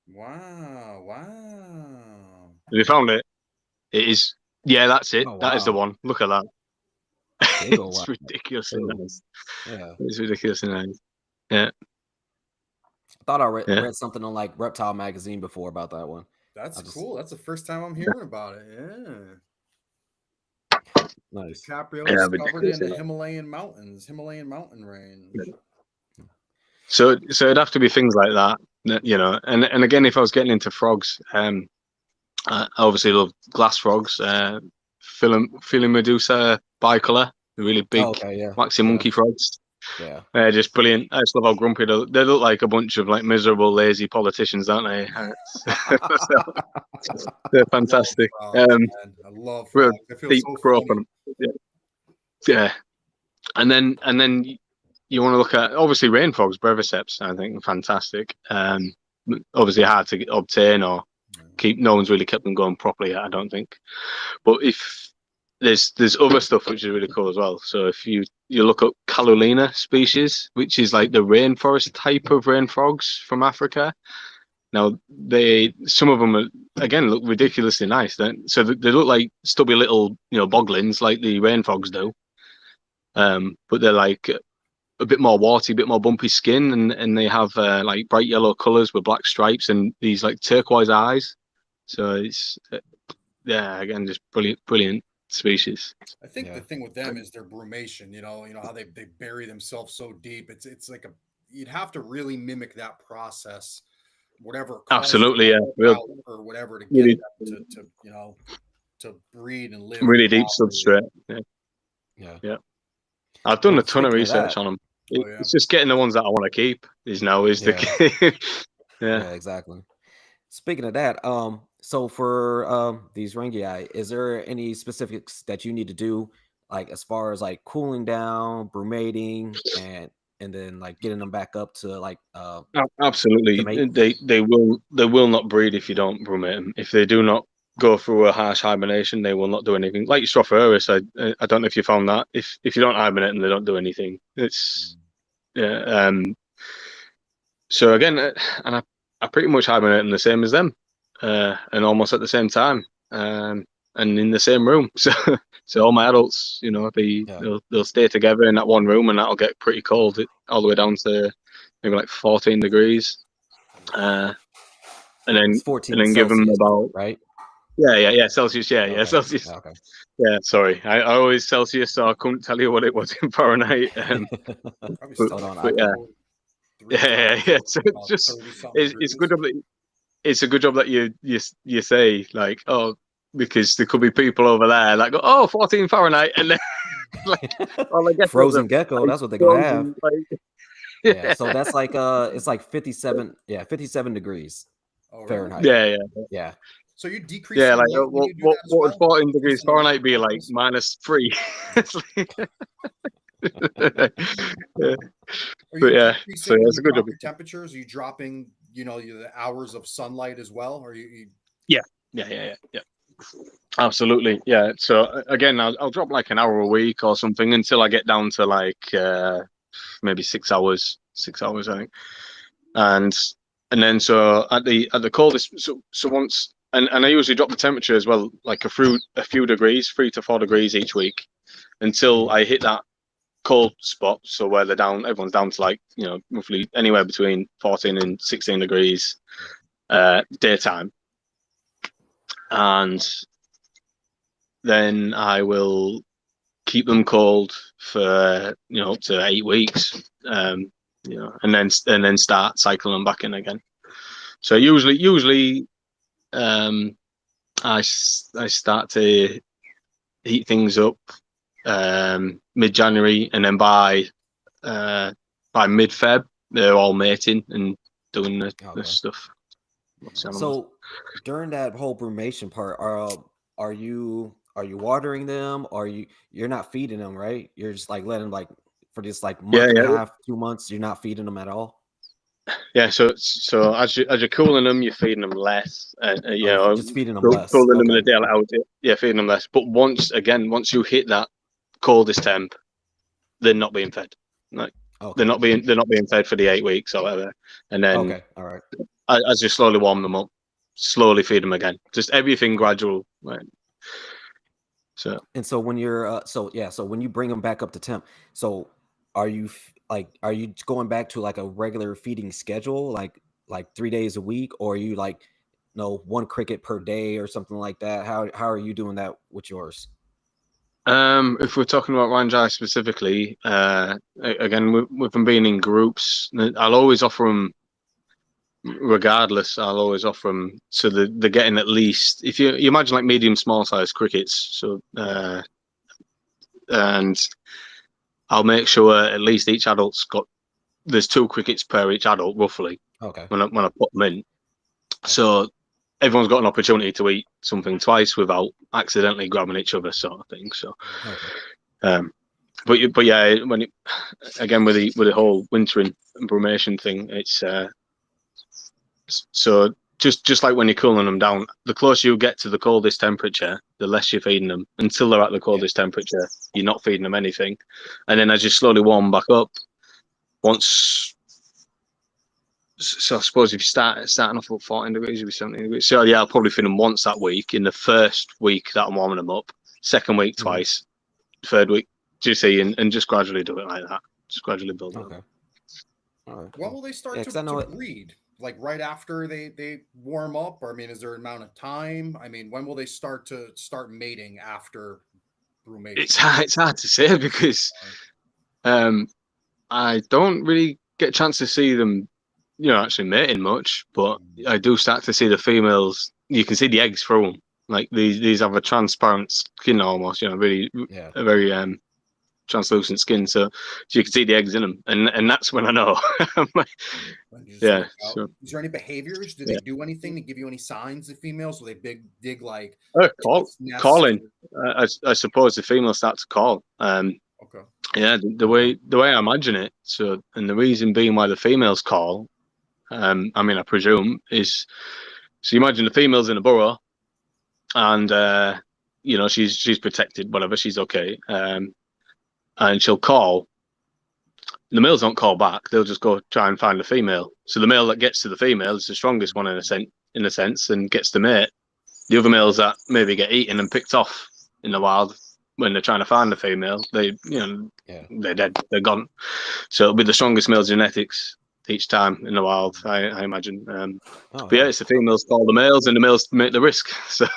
Wow. Have you found it? It is. Yeah, that's it. Oh, wow. That is the one. Look at that. It's ridiculously nice. Yeah. It's ridiculously nice. Yeah. I thought I read something on like Reptile Magazine before about that one. That's cool. That's the first time I'm hearing about it. Yeah. Nice. DiCaprio discovered in the Himalayan mountain range. Yeah. So it'd have to be things like that, and again, if I was getting into frogs, I obviously love glass frogs, Philomedusa bicolor, the really big waxy monkey frogs. Yeah, they're just brilliant. I just love how grumpy they look like a bunch of like miserable, lazy politicians, don't they? They're fantastic. I love frogs. I feel so funny. Yeah, and then you want to look at obviously rain frogs, breviceps. I think fantastic. Obviously hard to obtain, or no one's really kept them going properly yet, I don't think. But if there's other stuff which is really cool as well. So if you look up Calulina species, which is like the rainforest type of rain frogs from Africa. Now some of them are, again, look ridiculously nice. So they look like stubby little boglins like the rain frogs do. But they're like a bit more warty, a bit more bumpy skin, and they have like bright yellow colours with black stripes and these like turquoise eyes. So it's again, just brilliant species. I think the thing with them is their brumation. You know how they bury themselves so deep. It's like you'd have to really mimic that process, whatever. Absolutely, or whatever to get them to breed and live. Really deep substrate. Yeah. I've done a ton of research on them. It's just getting the ones that I want to keep is the key. Yeah, exactly. Speaking of that, so for these Rangei, is there any specifics that you need to do, like as far as like cooling down, brumating, and then like getting them back up to like absolutely. They will not breed if you don't brumate them. If they do not go through a harsh hibernation, they will not do anything. Like Strophaurus, I don't know if you found that. If you don't hibernate them, they don't do anything. It's so again, and I pretty much hibernate them the same as them, and almost at the same time, and in the same room. So all my adults, they'll stay together in that one room, and that'll get pretty cold, all the way down to maybe like 14 degrees, and then 14 and then give them about right. Yeah, Celsius. Yeah, Celsius. Okay. Yeah, sorry. I always Celsius, so I couldn't tell you what it was in Fahrenheit. Yeah. So it's good that it's a good job that you say like, oh, because there could be people over there that go 14 Fahrenheit, and then like frozen gecko. That's what they're gonna have. Yeah. So that's like it's like 57. Yeah, 57 degrees Fahrenheit. Yeah. So you decrease. Yeah, like what would 14 degrees Fahrenheit be like? -3. But yeah, so it's a good job. Temperatures? Are you dropping, the hours of sunlight as well? Or you? Yeah. Absolutely, yeah. So again, I'll drop like an hour a week or something until I get down to like maybe 6 hours. 6 hours, I think. And then so at the coldest, so once. And I usually drop the temperature as well, like a few degrees, 3 to 4 degrees each week, until I hit that cold spot. So where everyone's down to like, roughly anywhere between 14 and 16 degrees daytime. And then I will keep them cold for, up to 8 weeks, and then start cycling them back in again. So usually, I start to heat things up mid-January, and then by mid-Feb they're all mating and doing the stuff. So during that whole brumation part, are you watering them, or you're not feeding them, right? You're just like letting them, like, for this like month and a half, 2 months, you're not feeding them at all? Yeah, so as you're cooling them, you're feeding them less. Just feeding them less. Cooling them in the daylight out. Yeah, feeding them less. But once you hit that coldest temp, they're not being fed. Like they're not being fed for the 8 weeks or whatever. And then all right. As you slowly warm them up, slowly feed them again. Just everything gradual. Right. So when you're so when you bring them back up to temp, so are you going back to like a regular feeding schedule, like 3 days a week, or are you like one cricket per day or something like that? How are you doing that with yours? If we're talking about Rangei specifically, again with them being in groups, I'll always offer them. Regardless, I'll always offer them so they're getting at least, if you imagine like medium small size crickets, so and I'll make sure at least each adult's there's 2 crickets per each adult roughly. Okay. When I put them in, so everyone's got an opportunity to eat something twice without accidentally grabbing each other, sort of thing. So, but yeah, again with the whole wintering and brumation thing, it's so just like when you're cooling them down, the closer you get to the coldest temperature, the less you're feeding them. Until they're at the coldest temperature, you're not feeding them anything. And then as you slowly warm back up, so I suppose if you starting off at 14 degrees, it'll be 17 degrees. So yeah, I'll probably feed them once that week. In the first week that I'm warming them up, second week twice, third week, do you see, and just gradually do it like that. Just gradually build it up. All right. When will they start to breed? Like right after they warm up? Or I mean, is there an amount of time? I mean, when will they start mating after brumation? It's hard to say because I don't really get a chance to see them, actually mating much, but I do start to see the females. You can see the eggs through them. Like these have a transparent skin almost, really, a very translucent skin, so you can see the eggs in them, and that's when I know. Yeah. So, is there any behaviors? Do they do anything to give you any signs? The females, will they dig like calling? I suppose the females start to call. Okay. Yeah, the way I imagine it. So, and the reason being why the females call, I mean, I presume is, so you imagine the female's in a burrow, and she's protected, whatever, she's okay, and she'll call. The males don't call back; they'll just go try and find the female. So the male that gets to the female is the strongest one in a sense, and gets the mate. The other males that maybe get eaten and picked off in the wild, when they're trying to find the female, they're dead, they're gone. So it'll be the strongest male genetics each time in the wild, I imagine. But yeah, it's the females call the males, and the males make the risk. So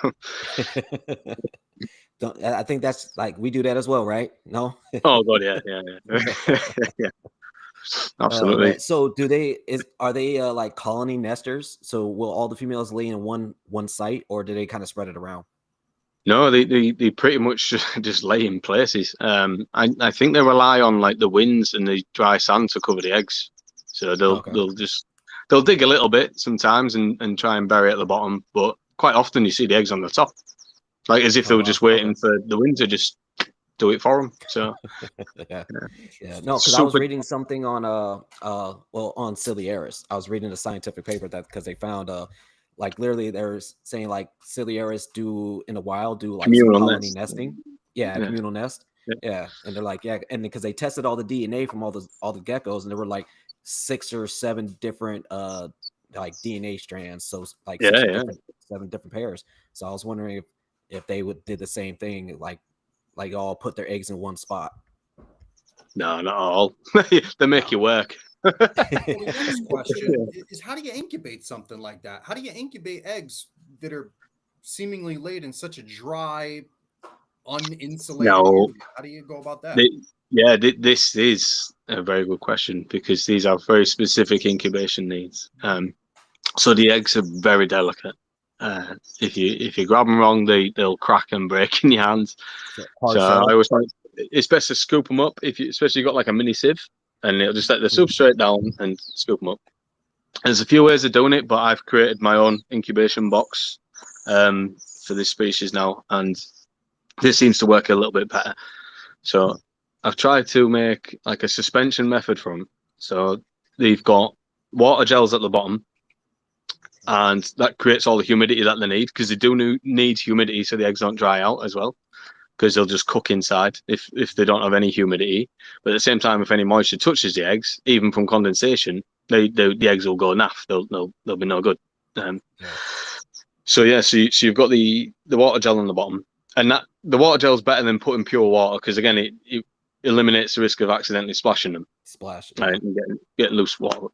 I think that's like we do that as well, right? No. Oh god, yeah. Yeah. Absolutely. So are they like colony nesters? So will all the females lay in one site, or do they kind of spread it around? No, they pretty much just lay in places. I think they rely on like the winds and the dry sand to cover the eggs. So they'll dig a little bit sometimes and try and bury at the bottom, but quite often you see the eggs on the top, like as if they were just waiting for the wind to just do it for them. So yeah. No, because I was reading something on on Ciliaris. I was reading a scientific paper that because they found like literally they're saying like Ciliaris do in the wild do like communal colony nesting. Communal nest. Yeah, and they're like, and because they tested all the DNA from all the geckos, and there were like 6 or 7 different like DNA strands, so like 7 different pairs. So I was wondering if they did the same thing, like all put their eggs in one spot. No, not all. They make you work. Well, the next question is, how do you incubate something like that? How do you incubate eggs that are seemingly laid in such a dry, uninsulated area? How do you go about that? This is a very good question, because these are very specific incubation needs. So the eggs are very delicate. If you grab them wrong, they'll crack and break in your hands. So I always find it's best to scoop them up, especially got like a mini sieve, and it'll just let the substrate down and scoop them up. There's a few ways of doing it, but I've created my own incubation box for this species now, and this seems to work a little bit better. So I've tried to make like a suspension method for them. So they've got water gels at the bottom, and that creates all the humidity that they need, because they do need humidity so the eggs don't dry out as well, because they'll just cook inside if they don't have any humidity. But at the same time, if any moisture touches the eggs, even from condensation, the eggs will go naff. They'll be no good. So you've got the water gel on the bottom, and that the water gel is better than putting pure water, because again it eliminates the risk of accidentally splashing them. And getting loose water.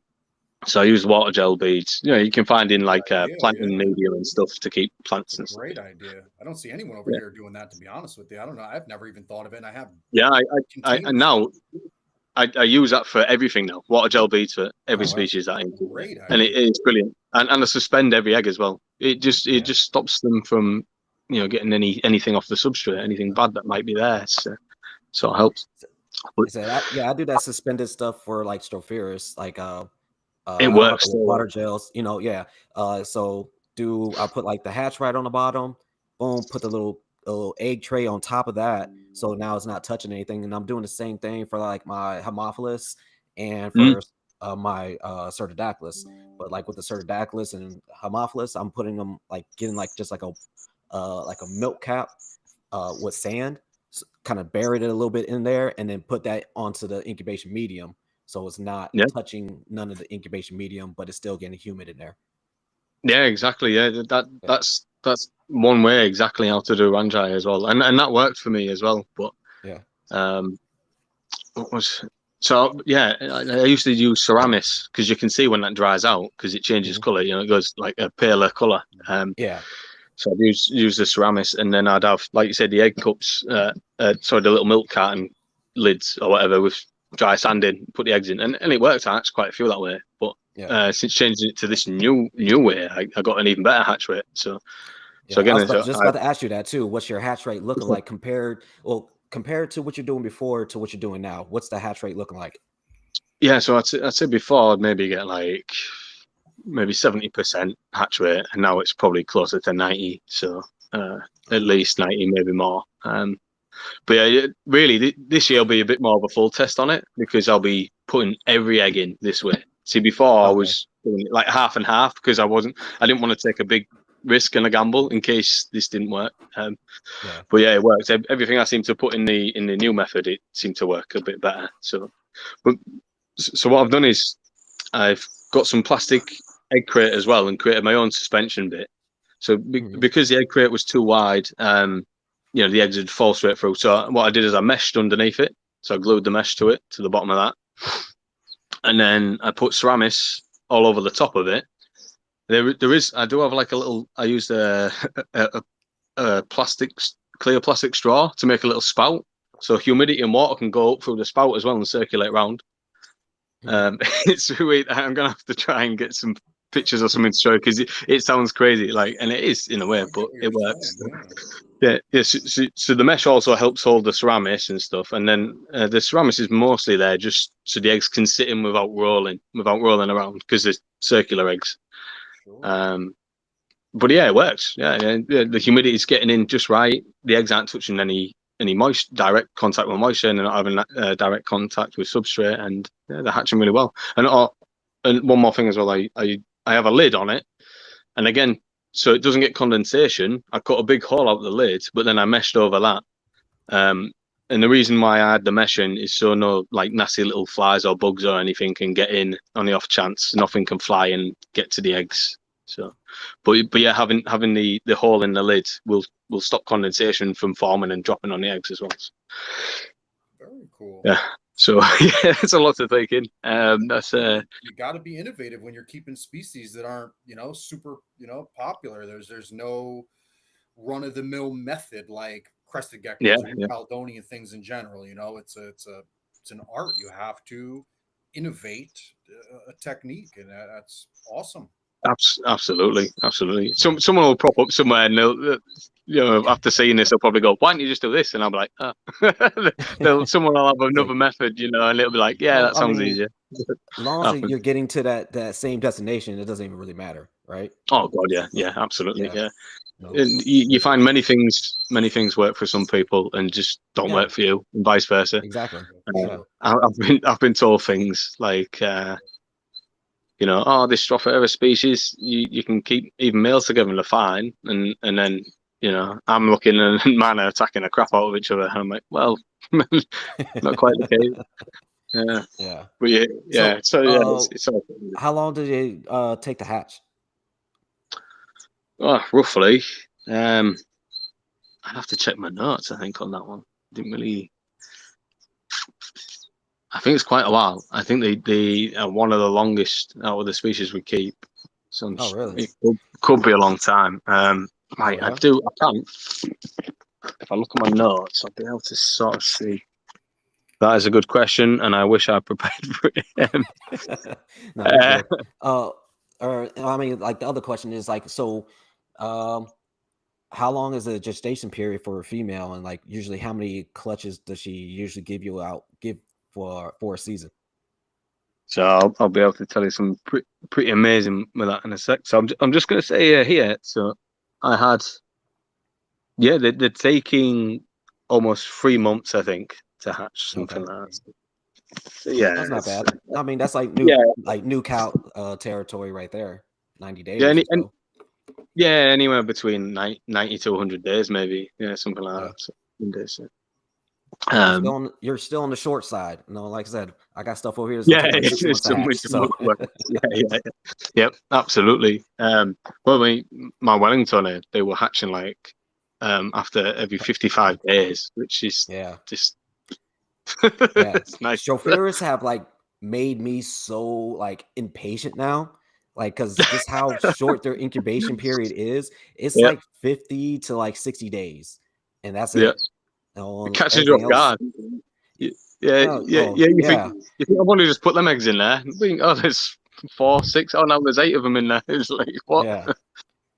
So I use water gel beads. You can find in like planting media and stuff to keep plants and stuff. Great idea. I don't see anyone over here doing that, to be honest with you. I don't know. I've never even thought of it. And I have. Yeah, I use that for everything now. Water gel beads for every species that I include. Great idea. And it's brilliant. And I suspend every egg as well. It just stops them from getting anything off the substrate, anything bad that might be there. So it helps. I do that suspended stuff for like Stropharis, like it works. Water gels, so I'll put like the hatch right on the bottom, boom, put the little egg tray on top of that, so now it's not touching anything. And I'm doing the same thing for like my Haemophilus and for my Pterodactylus. But like with the Pterodactylus and Haemophilus, I'm putting them like getting like just like a milk cap with sand, kind of buried it a little bit in there, and then put that onto the incubation medium, so it's not touching none of the incubation medium, but it's still getting humid in there. Yeah, exactly. Yeah, that's one way exactly how to do Rangei as well, and that worked for me as well. But what was so yeah, I used to use Ceramis because you can see when that dries out because it changes color. You know, it goes like a paler color. So I'd use the Ceramis, and then I'd have, like you said, the egg cups, the little milk carton lids or whatever with dry sand in, put the eggs in, and it worked out quite a few that way. But since changing it to this new way, I got an even better hatch rate. So again, I was just about to ask you that too. What's your hatch rate looking like compared to what you're doing before to what you're doing now? What's the hatch rate looking like? Yeah, so I'd say before I'd maybe get like maybe 70% hatch rate, and now it's probably closer to 90. So at least 90, maybe more. But yeah, really, this year will be a bit more of a full test on it because I'll be putting every egg in this way. See, before I was doing it like half and half because I didn't want to take a big risk and a gamble in case this didn't work. But yeah, it worked. Everything I seemed to put in the new method, it seemed to work a bit better. So what I've done is I've got some plastic egg crate as well and created my own suspension bit. So because the egg crate was too wide, the eggs would fall straight through. So what I did is I meshed underneath it. So I glued the mesh to it, to the bottom of that. And then I put Ceramis all over the top of it. I do have like a little, I used a clear plastic straw to make a little spout. So humidity and water can go up through the spout as well and circulate around. It's sweet. I'm going to have to try and get some pictures or something to show because it sounds crazy, like, and it is in a way, but it works. So the mesh also helps hold the Ceramis and stuff, and then the Ceramis is mostly there just so the eggs can sit in without rolling around because they're circular eggs. But yeah, it works. The humidity is getting in just right. The eggs aren't touching any direct contact with moisture, and they're not having direct contact with substrate, and they're hatching really well. And one more thing as well, I have a lid on it, and again, so it doesn't get condensation, I cut a big hole out the lid, but then I meshed over that. And the reason why I had the mesh in is so no like nasty little flies or bugs or anything can get in on the off chance. Nothing can fly and get to the eggs. So, but yeah, having the hole in the lid will stop condensation from forming and dropping on the eggs as well. Very cool. Yeah. So yeah, it's a lot to take in. You got to be innovative when you're keeping species that aren't super popular. There's no run of the mill method like crested geckos and Caledonian things in general. It's an art. You have to innovate a technique, and that's awesome. Absolutely. Someone will prop up somewhere and they'll, after seeing this, they'll probably go, "Why don't you just do this?" And I'll be like, "Oh." Someone will have another method, and it'll be like, "Yeah, that sounds easier." As long as you're getting to that same destination, it doesn't even really matter, right? Oh God, yeah, absolutely, yeah. And you find many things work for some people and just don't work for you, and vice versa. Exactly. I've been told things like. This Strophaera species, you can keep even males together and they're fine. And then, I'm looking and mine are attacking the crap out of each other. And I'm like, well, not quite the case. Yeah. But yeah. It's all. How long did it take to hatch? Roughly. I'd have to check my notes, I think, on that one. Didn't really. I think it's quite a while. I think they are one of the longest out of the species we keep. So really? It could be a long time. I can. If I look at my notes, I'll be able to sort of see. That is a good question, and I wish I prepared for it. Like the other question is like, so, how long is the gestation period for a female, and like usually how many clutches does she usually give for a season? So I'll be able to tell you some pretty amazing with that in a sec. So I'm just going to say here. So I had, they're taking almost 3 months, I think, to hatch something like that. Yeah, That's not bad. I mean, that's like new cow territory right there. 90 yeah, days or so. yeah, anywhere between 90 to 100 days, maybe. Yeah, something like Yeah. that. So, 100 days, yeah. You're still on the short side. No, like I said, I got stuff over here that's Yeah, gonna take like 6 months to hatch. So. yeah. Yep, absolutely. Well, my Wellington, they were hatching like after every 55 days, which is just it's nice. Chauffeurs have like made me so like impatient now, like because just how short their incubation period is. It's like 50 to like 60 days, and that's it. It catches you Everything off else. guard. You think I want to just put them eggs in there? You think, oh, there's 4, 6. Oh, now there's 8 of them in there. It's like what? Yeah.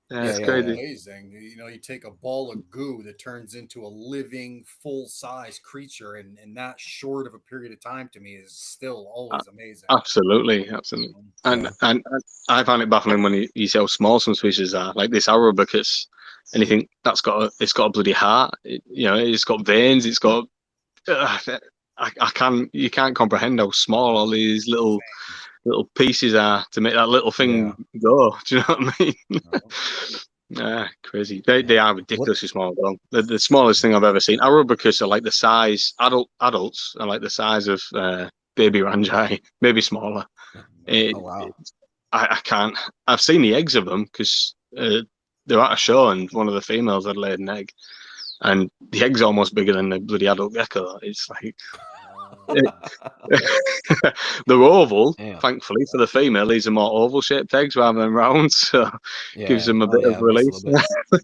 It's crazy. Amazing. You know, you take a ball of goo that turns into a living, full-size creature, and that short of a period of time to me is still always amazing. Absolutely. And I find it baffling when you see how small some species are. Like this Arabicus, anything that's got a bloody heart. It's got veins. It's got. You can't comprehend how small all these little pieces are to make that little thing go. Do you know what I mean? Crazy. They are ridiculously small though. The smallest thing I've ever seen. Arabicus are like the size adults are like the size of baby Rangei, maybe smaller. Oh wow. I can't. I've seen the eggs of them because they're at a show and one of the females had laid an egg, and the egg's almost bigger than the bloody adult gecko. It's like. They're oval. Damn. Thankfully for the female, these are more oval shaped eggs rather than round, so gives them a bit of release.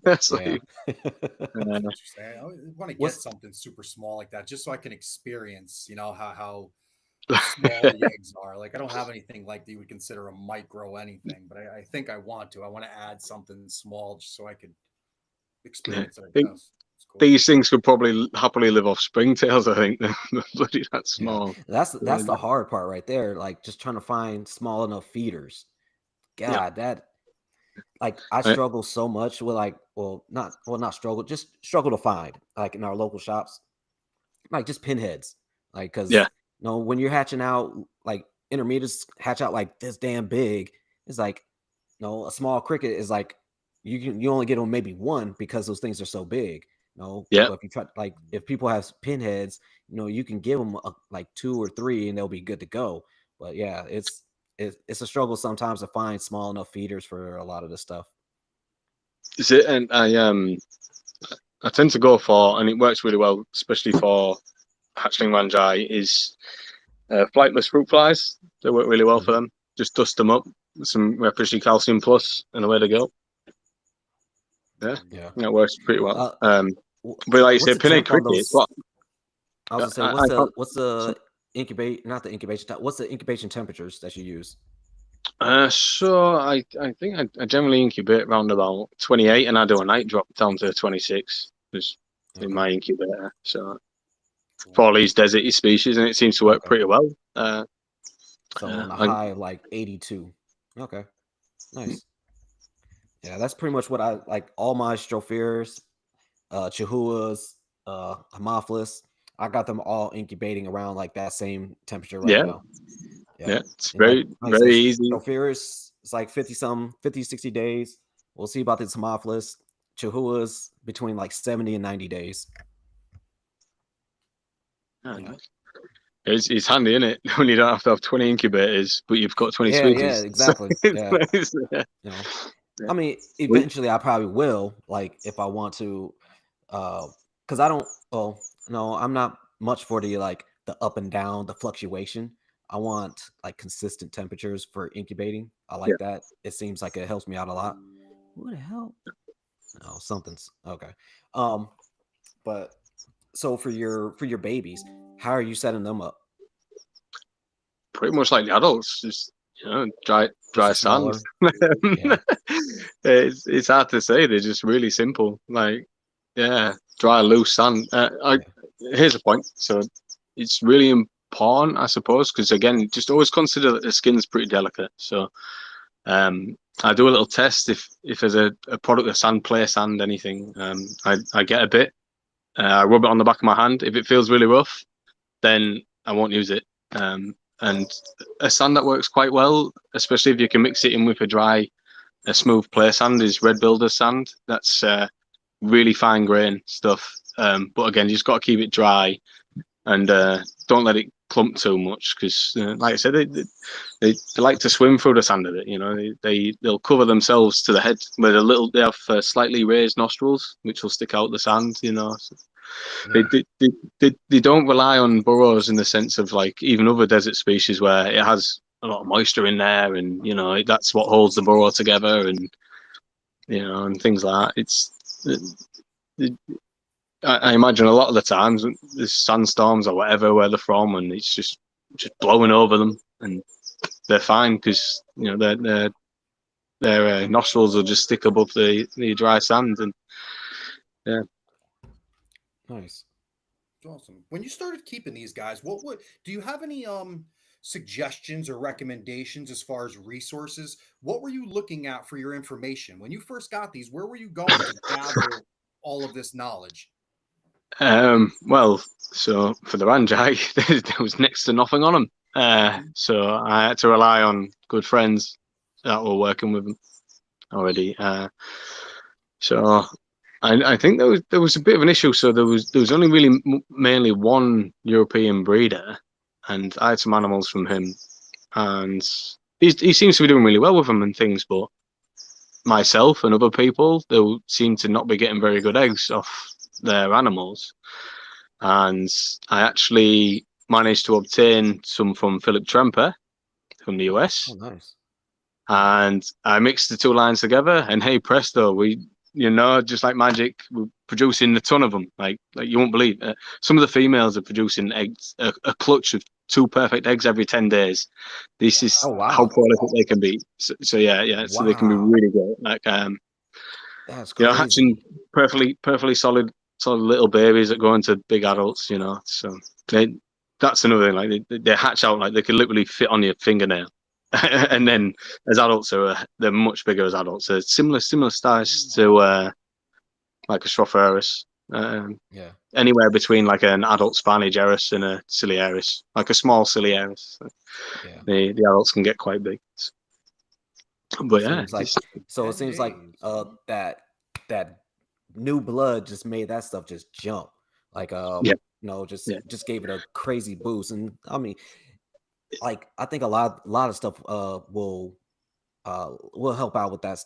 Interesting. I want to get something super small like that just so I can experience, how small the eggs are. Like I don't have anything like that you would consider a micro anything, but I think I want to. I want to add something small just so I could experience it. I guess. Cool. These things could probably happily live off springtails, I think. Bloody that small. Yeah. That's the hard part right there. Like just trying to find small enough feeders. God, that like I struggle so much with not struggle, just struggle to find like in our local shops, like just pinheads. Like because when you're hatching out, like intermediates hatch out like this damn big, it's like a small cricket is like you only get them maybe one because those things are so big. But if you try, like if people have pinheads, you can give them like 2 or 3 and they'll be good to go. But yeah, it's a struggle sometimes to find small enough feeders for a lot of this stuff. Is it? And I tend to go for, and it works really well, especially for hatchling Rangei, is flightless fruit flies. They work really well for them. Just dust them up, some refreshing calcium plus, and away they go. Yeah, that works pretty well. But like you said, pinhead cricket. I was gonna say, what's the incubation temperatures that you use? So I think I generally incubate around about 28, and I do a night drop down to 26. Just in my incubator. So for all these deserty species, and it seems to work pretty well. So on a high of like 82. Okay, nice. Yeah, that's pretty much what I like. All my Stropheres, Chihuahuas, Haemophilus, I got them all incubating around like that same temperature now. Yeah, it's very easy. Stropheres, it's like 50, 60 days. We'll see about this Haemophilus. Chihuahuas between like 70 and 90 days. It's handy, isn't it? When you don't have to have 20 incubators, but you've got 20 species. Yeah, exactly. I mean, eventually I probably will, like if I want to, because I don't. Well, no, I'm not much for the up and down, the fluctuation. I want like consistent temperatures for incubating. I like that. It seems like it helps me out a lot. What the hell? No, something's okay. But so for your babies, how are you setting them up? Pretty much like the adults, just dry sand. It's hard to say. They're just really simple. Like dry loose sand. Here's a point. So it's really important, I suppose, because again, just always consider that the skin's pretty delicate. So I do a little test if there's a product of sand, play sand, anything. I get a bit. I rub it on the back of my hand. If it feels really rough, then I won't use it. And a sand that works quite well, especially if you can mix it in with a smooth play sand, is Red Builder sand. That's really fine grain stuff. But again, you just got to keep it dry and don't let it clump too much because, like I said, they like to swim through the sand of it. You know, they'll cover themselves to the head with they have slightly raised nostrils, which will stick out the sand. You know, so they don't rely on burrows in the sense of like even other desert species where it has a lot of moisture in there, and you know that's what holds the burrow together, and you know, and things like that. I imagine a lot of the times there's sandstorms or whatever where they're from, and it's just blowing over them, and they're fine because you know their nostrils will just stick above the dry sand, and yeah. Nice. Awesome. When you started keeping these guys, do you have any suggestions or recommendations as far as resources? What were you looking at for your information when you first got these? Where were you going to gather all of this knowledge? Well, so for the Rangei, there was next to nothing on them. So I had to rely on good friends that were working with them already. So I think there was a bit of an issue. So there was only really mainly one European breeder, and I had some animals from him, and he seems to be doing really well with them and things. But myself and other people, they seem to not be getting very good eggs off their animals. And I actually managed to obtain some from Philip Tremper from the US. Oh, nice. And I mixed the two lines together, and hey presto, you know, just like magic, we're producing a ton of them. Like you won't believe it. Some of the females are producing eggs, a clutch of 2 perfect eggs every 10 days. This is how prolific they can be. So yeah. So they can be really great. Like that's crazy. You know, hatching perfectly solid little babies that go into big adults. You know, so that's another thing. Like they hatch out like they can literally fit on your fingernail. And then as adults they're much bigger as adults. They're similar size to like a Stropharis. Anywhere between like an adult Spanish Eris and a Ciliaris, like a small Ciliaris. The adults can get quite big. But it seems like that new blood just made that stuff just jump. Like you know, just gave it a crazy boost. And I mean, like I think a lot of stuff will help out with that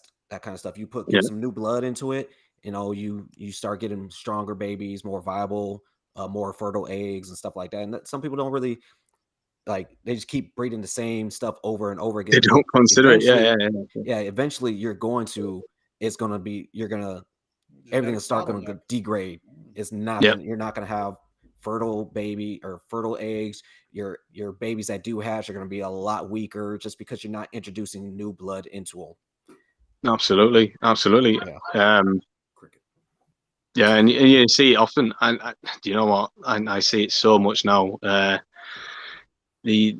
kind of stuff. You give some new blood into it, you know, you start getting stronger babies, more viable, more fertile eggs and stuff like that. And some people don't really like, they just keep breeding the same stuff over and over again. They don't consider it. Eventually everything will start going to degrade. It's not you're not going to have fertile baby or fertile eggs. Your babies that do hatch are going to be a lot weaker just because you're not introducing new blood into them. Absolutely. And you see it often. And do you know what? I see it so much now. There's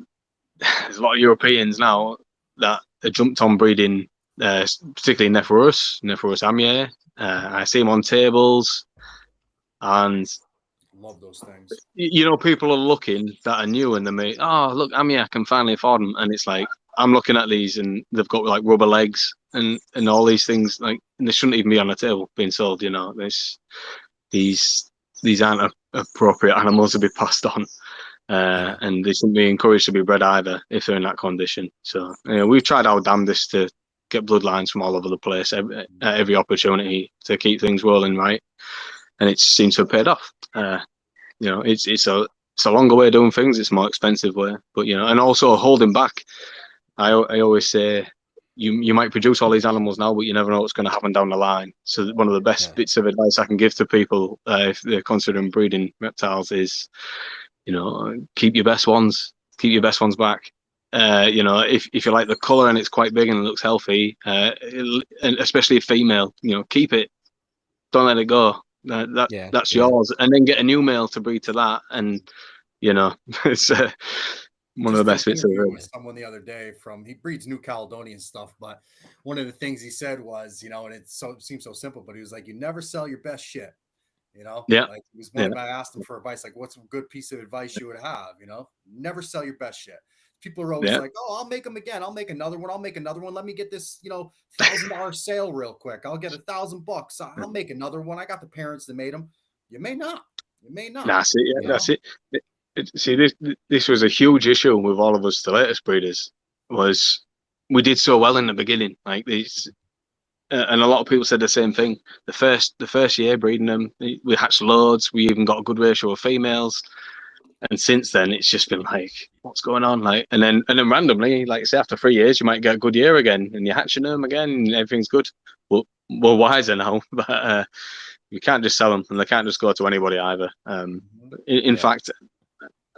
a lot of Europeans now that are jumped on breeding, particularly Nephrurus amier. I see them on tables, and love those things. You know, people are looking that are new, and they may, oh look, amier, I can finally afford them, and it's like I'm looking at these, and they've got like rubber legs and all these things, like, and they shouldn't even be on a table being sold. You know, these aren't appropriate animals to be passed on. And they shouldn't be encouraged to be bred either if they're in that condition. So we've tried our damnedest to get bloodlines from all over the place at every opportunity to keep things rolling right, and it seems to have paid off. You know, it's a longer way of doing things. It's a more expensive way, but you know, and also holding back. I always say you might produce all these animals now, but you never know what's going to happen down the line. So one of the best bits of advice I can give to people if they're considering breeding reptiles is, you know, keep your best ones back. You know, if you like the color and it's quite big and it looks healthy, and especially a female, you know, keep it. Don't let it go. That's yours, and then get a new male to breed to that, and you know, it's one of the best bits of it. Someone the other day he breeds New Caledonian stuff, but one of the things he said was, you know, and it seems so simple, but he was like, you never sell your best shit. You know, Yeah. like it was one of I asked him for advice, like what's a good piece of advice you would have, you know? Never sell your best shit. People are always like, oh, I'll make them again. I'll make another one. I'll make another one. Let me get this, you know, $1,000 sale real quick. I'll get $1,000. I'll make another one. I got the parents that made them. You may not. You may not. That's it. Yeah, that's it. See, this was a huge issue with all of us, the latest breeders, was we did so well in the beginning. Like these, and a lot of people said the same thing. The first year breeding them, we hatched loads. We even got a good ratio of females. And since then, it's just been like, what's going on? Like, and then randomly, like say after 3 years, you might get a good year again, and you're hatching them again, and everything's good. Well, we're wiser now, but you can't just sell them, and they can't just go to anybody either. In fact,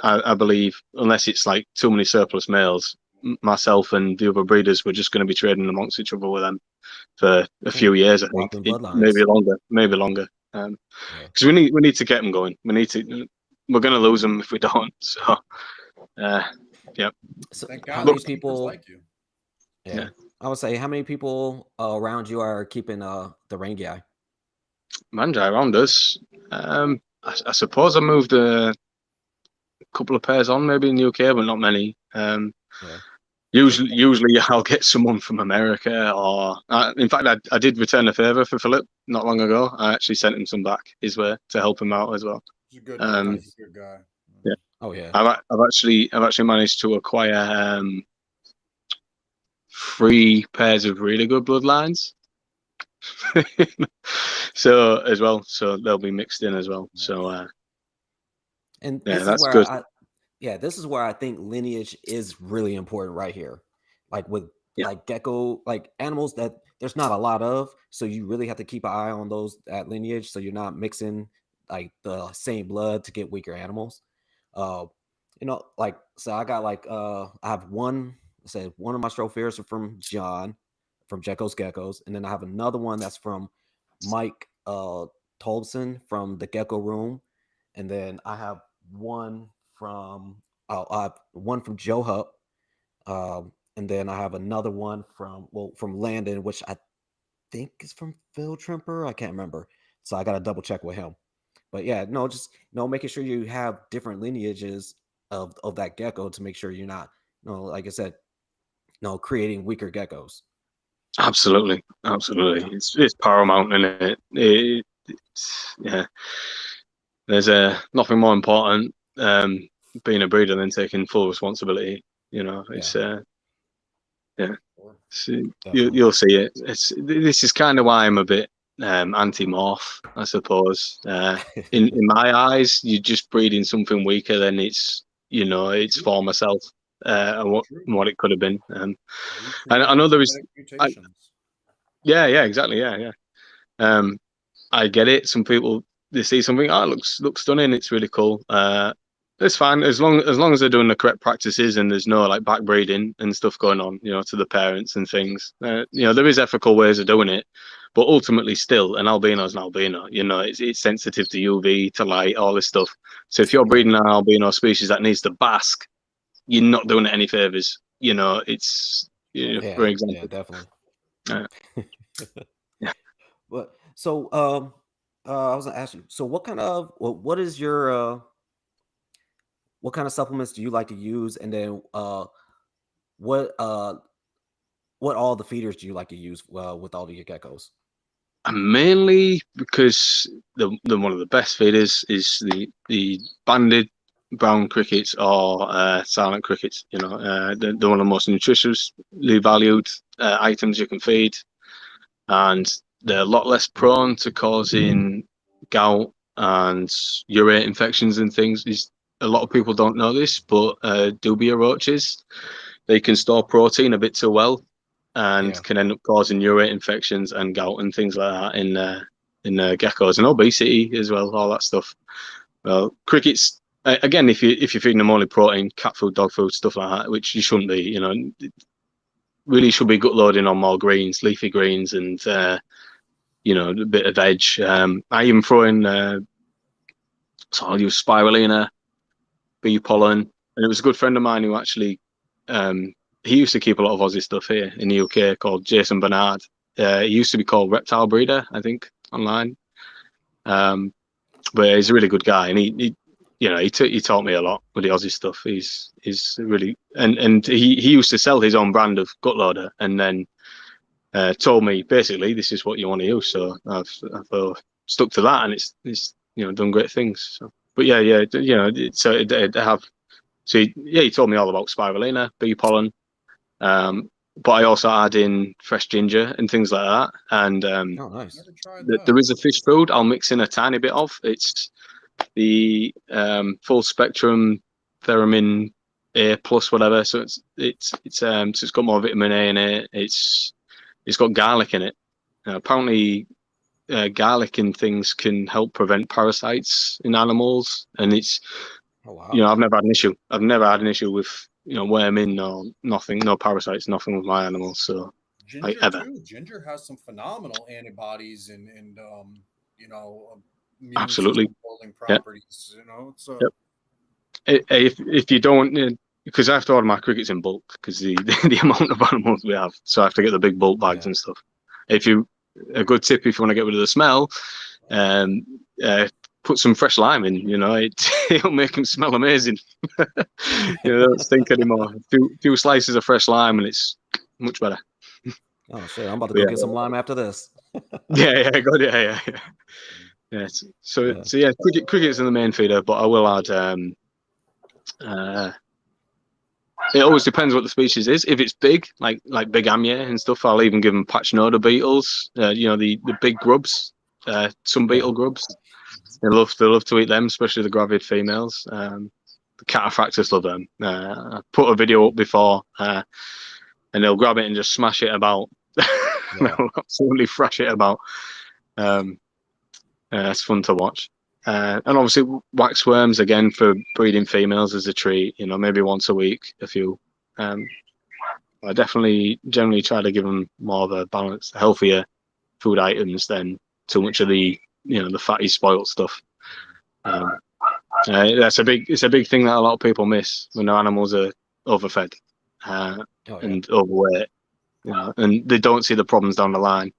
I believe unless it's like too many surplus males, myself and the other breeders were just going to be trading amongst each other with them for a few years. I think maybe longer. Because we need to get them going. We're going to lose them if we don't. So, yeah. So how many people like you? Yeah. I would say how many people around you are keeping the Rangei? Rangei around us. I suppose I moved a couple of pairs on maybe in the UK, but not many. Usually I'll get someone from America, or in fact I did return a favor for Philip not long ago. I actually sent him some back his way to help him out as well. He's a good guy. He's a good guy. Yeah. Oh yeah. I've actually managed to acquire 3 pairs of really good bloodlines. So as well, so they'll be mixed in as well. Nice. So and this is where this is where I think lineage is really important right here. Like with like gecko, like animals that there's not a lot of, so you really have to keep an eye on those at lineage, so you're not mixing like the same blood to get weaker animals. You know, like so I got like I have one of my strophears are from John from Gecko's Geckos, and then I have another one that's from Mike Tolbson from the Gecko Room, and then I have one from Joe Hupp, and then I have another one from Landon, which I think is from Phil Trimper. I can't remember, so I got to double check with him. But yeah, no, just making sure you have different lineages of that gecko to make sure you're not, like I said, creating weaker geckos. Absolutely. It's paramount in it. Yeah. There's nothing more important being a breeder than taking full responsibility. You know, it's you'll see it. This is kind of why I'm a bit anti-morph, I suppose. In my eyes, you're just breeding something weaker than its former self, and what it could have been. And I know there is. Exactly. I get it. Some people, they see something, it looks stunning, it's really cool. It's fine as long as they're doing the correct practices and there's no like backbreeding and stuff going on, to the parents and things. There is ethical ways of doing it, but ultimately still an albino is an albino. It's sensitive to UV, to light, all this stuff. So if you're breeding an albino species that needs to bask, you're not doing it any favors. It's for example. Yeah, definitely. Yeah. But so I was gonna ask you, so what kind of what kind of supplements do you like to use, and then what all the feeders do you like to use with all of your geckos? Mainly because the one of the best feeders is the banded brown crickets or silent crickets. They're one of the most nutritiously valued items you can feed, and they're a lot less prone to causing gout and urate infections and things. A lot of people don't know this, but dubia roaches, they can store protein a bit too well, and can end up causing urate infections and gout and things like that in geckos, and obesity as well, all that stuff. Well, crickets, again, if you're feeding them only protein, cat food, dog food, stuff like that, which you shouldn't be, really should be gut loading on more greens, leafy greens, and a bit of veg. I even throw in so I'll use spirulina, bee pollen, and it was a good friend of mine who actually he used to keep a lot of Aussie stuff here in the UK, called Jason Bernard. He used to be called Reptile Breeder, I think, online. but he's a really good guy, and he taught me a lot with the Aussie stuff. He's really and he used to sell his own brand of gut loader, and then told me basically this is what you want to use. So I've stuck to that, and it's done great things. So, but yeah, he told me all about spirulina, bee pollen, but I also add in fresh ginger and things like that. And nice. There is a fish food I'll mix in a tiny bit of. It's the full spectrum theremin A plus whatever. So it's got more vitamin A in it. It's got garlic in it. Apparently, garlic and things can help prevent parasites in animals, and it's I've never had an issue. I've never had an issue with worming or nothing, no parasites, nothing with my animals. So ginger too. Ginger has some phenomenal antibodies and absolutely properties. So if you don't, because I have to order my crickets in bulk because the amount of animals we have, so I have to get the big bulk bags and stuff. A good tip if you want to get rid of the smell, put some fresh lime in. It'll make them smell amazing. Don't stink anymore. Few slices of fresh lime and it's much better. Oh shit! I'm about to go get some lime after this. Yeah, good. Yeah. So cricket's in the main feeder, but I will add. It always depends what the species is. If it's big, like big amya and stuff, I'll even give them Pachydactylus beetles. The big grubs, some beetle grubs. They love to eat them, especially the gravid females. The Cataphractus love them. I put a video up before, and they'll grab it and just smash it about. They'll absolutely thrash it about. It's fun to watch. And obviously waxworms again for breeding females as a treat. Maybe once a week, a few. I definitely generally try to give them more of a balanced, healthier food items than too much of the the fatty spoiled stuff. It's a big thing that a lot of people miss when their animals are overfed and overweight, and they don't see the problems down the line.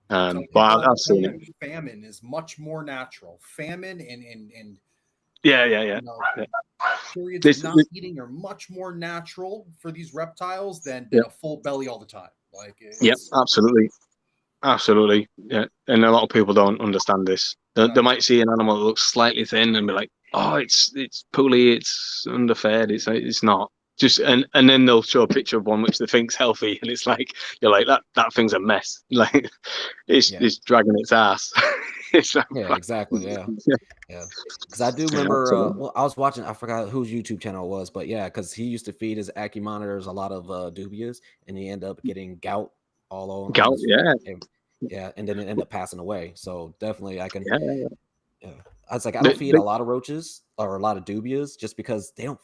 But I've seen it. Famine is much more natural. Famine and periods of not eating are much more natural for these reptiles than a full belly all the time. Absolutely. Yeah, and a lot of people don't understand this. They might see an animal that looks slightly thin and be like, "Oh, it's poorly, it's underfed." It's not. Just and then they'll show a picture of one which they think's healthy, and it's like you're like that thing's a mess. Like it's dragging its ass. Exactly. Yeah. Because I do remember. I was watching. I forgot whose YouTube channel it was, but because he used to feed his Ackie monitors a lot of dubias, and he ended up getting gout all over. Gout, and then it ended up passing away. So definitely, I can. I was like, I don't feed a lot of roaches or a lot of dubias just because they don't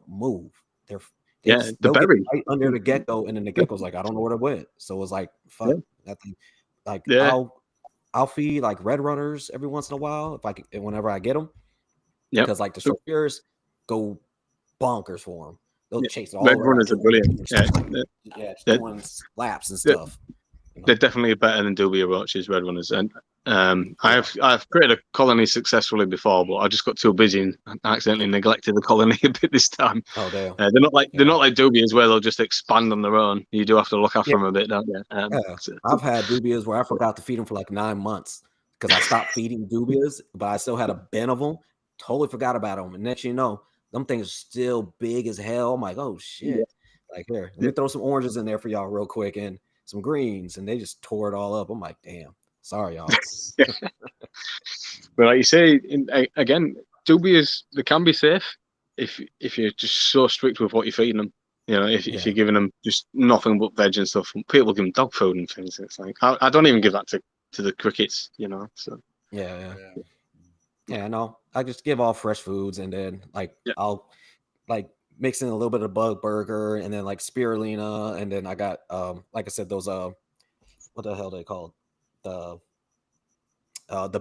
move. They'll get right under the gecko, and then the gecko's like, I don't know where it went. So it was like, fuck nothing. Like I'll feed like red runners every once in a while whenever I get them. Because like the surfers go bonkers for them. They'll chase all red runners are brilliant. Just doing slaps and stuff. They're definitely better than dubia roaches, red runners, and I've created a colony successfully before, but I just got too busy and accidentally neglected the colony a bit this time. Oh damn! They're not like dubias where they'll just expand on their own. You do have to look after them a bit, don't you? I've had dubias where I forgot to feed them for like 9 months because I stopped feeding dubias, but I still had a bin of them. Totally forgot about them, and next you know, them things are still big as hell. I'm like, oh shit! Like here, let me throw some oranges in there for y'all real quick and some greens, and they just tore it all up. I'm like, damn. Sorry, y'all. But like you say, again, dubias, they can be safe if you're just so strict with what you're feeding them. If you're giving them just nothing but veg and stuff. People give them dog food and things. It's like I don't even give that to the crickets. So no, I just give all fresh foods, and then I'll like mix in a little bit of bug burger, and then like spirulina, and then I got like I said, those what the hell are they called? The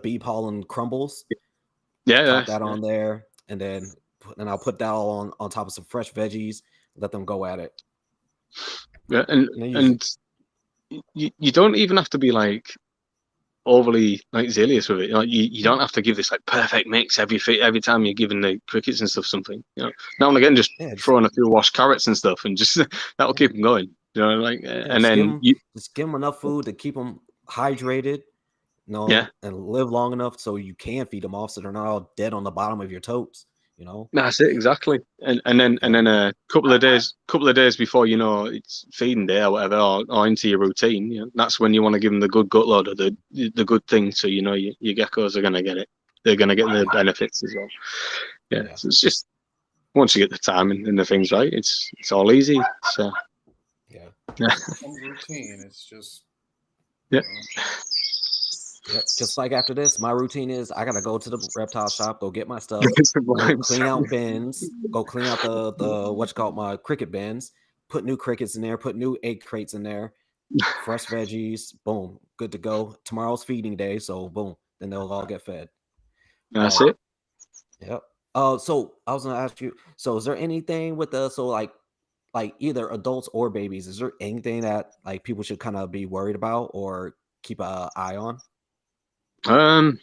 bee pollen crumbles. Pop that on there, and then I'll put that all on top of some fresh veggies. Let them go at it. Yeah, and you don't even have to be like overly like zealous with it. Like, you don't have to give this like perfect mix every time you're giving the crickets and stuff something. You know, now and again, just throwing a few washed carrots and stuff, and just that'll keep them going. You know, like and then just give them enough food to keep them hydrated. And live long enough so you can feed them off, so they're not all dead on the bottom of your totes. You know, that's it exactly. And then a couple of days before, you know, it's feeding day or whatever, or into your routine, you know, that's when you want to give them the good gut load of the good thing, so you know your geckos are going to get it. They're going to get the benefits as well. Yeah. So it's just once you get the time and the things right, it's all easy. So some routine. It's just Yep. Just like after this, my routine is I gotta go to the reptile shop, go get my stuff, go clean out bins, go clean out the what's called my cricket bins, put new crickets in there, put new egg crates in there, fresh veggies, boom, good to go. Tomorrow's feeding day, so boom, then they'll all get fed. That's it. Yep. So I was gonna ask you, so is there anything with like either adults or babies, is there anything that like people should kind of be worried about or keep an eye on? And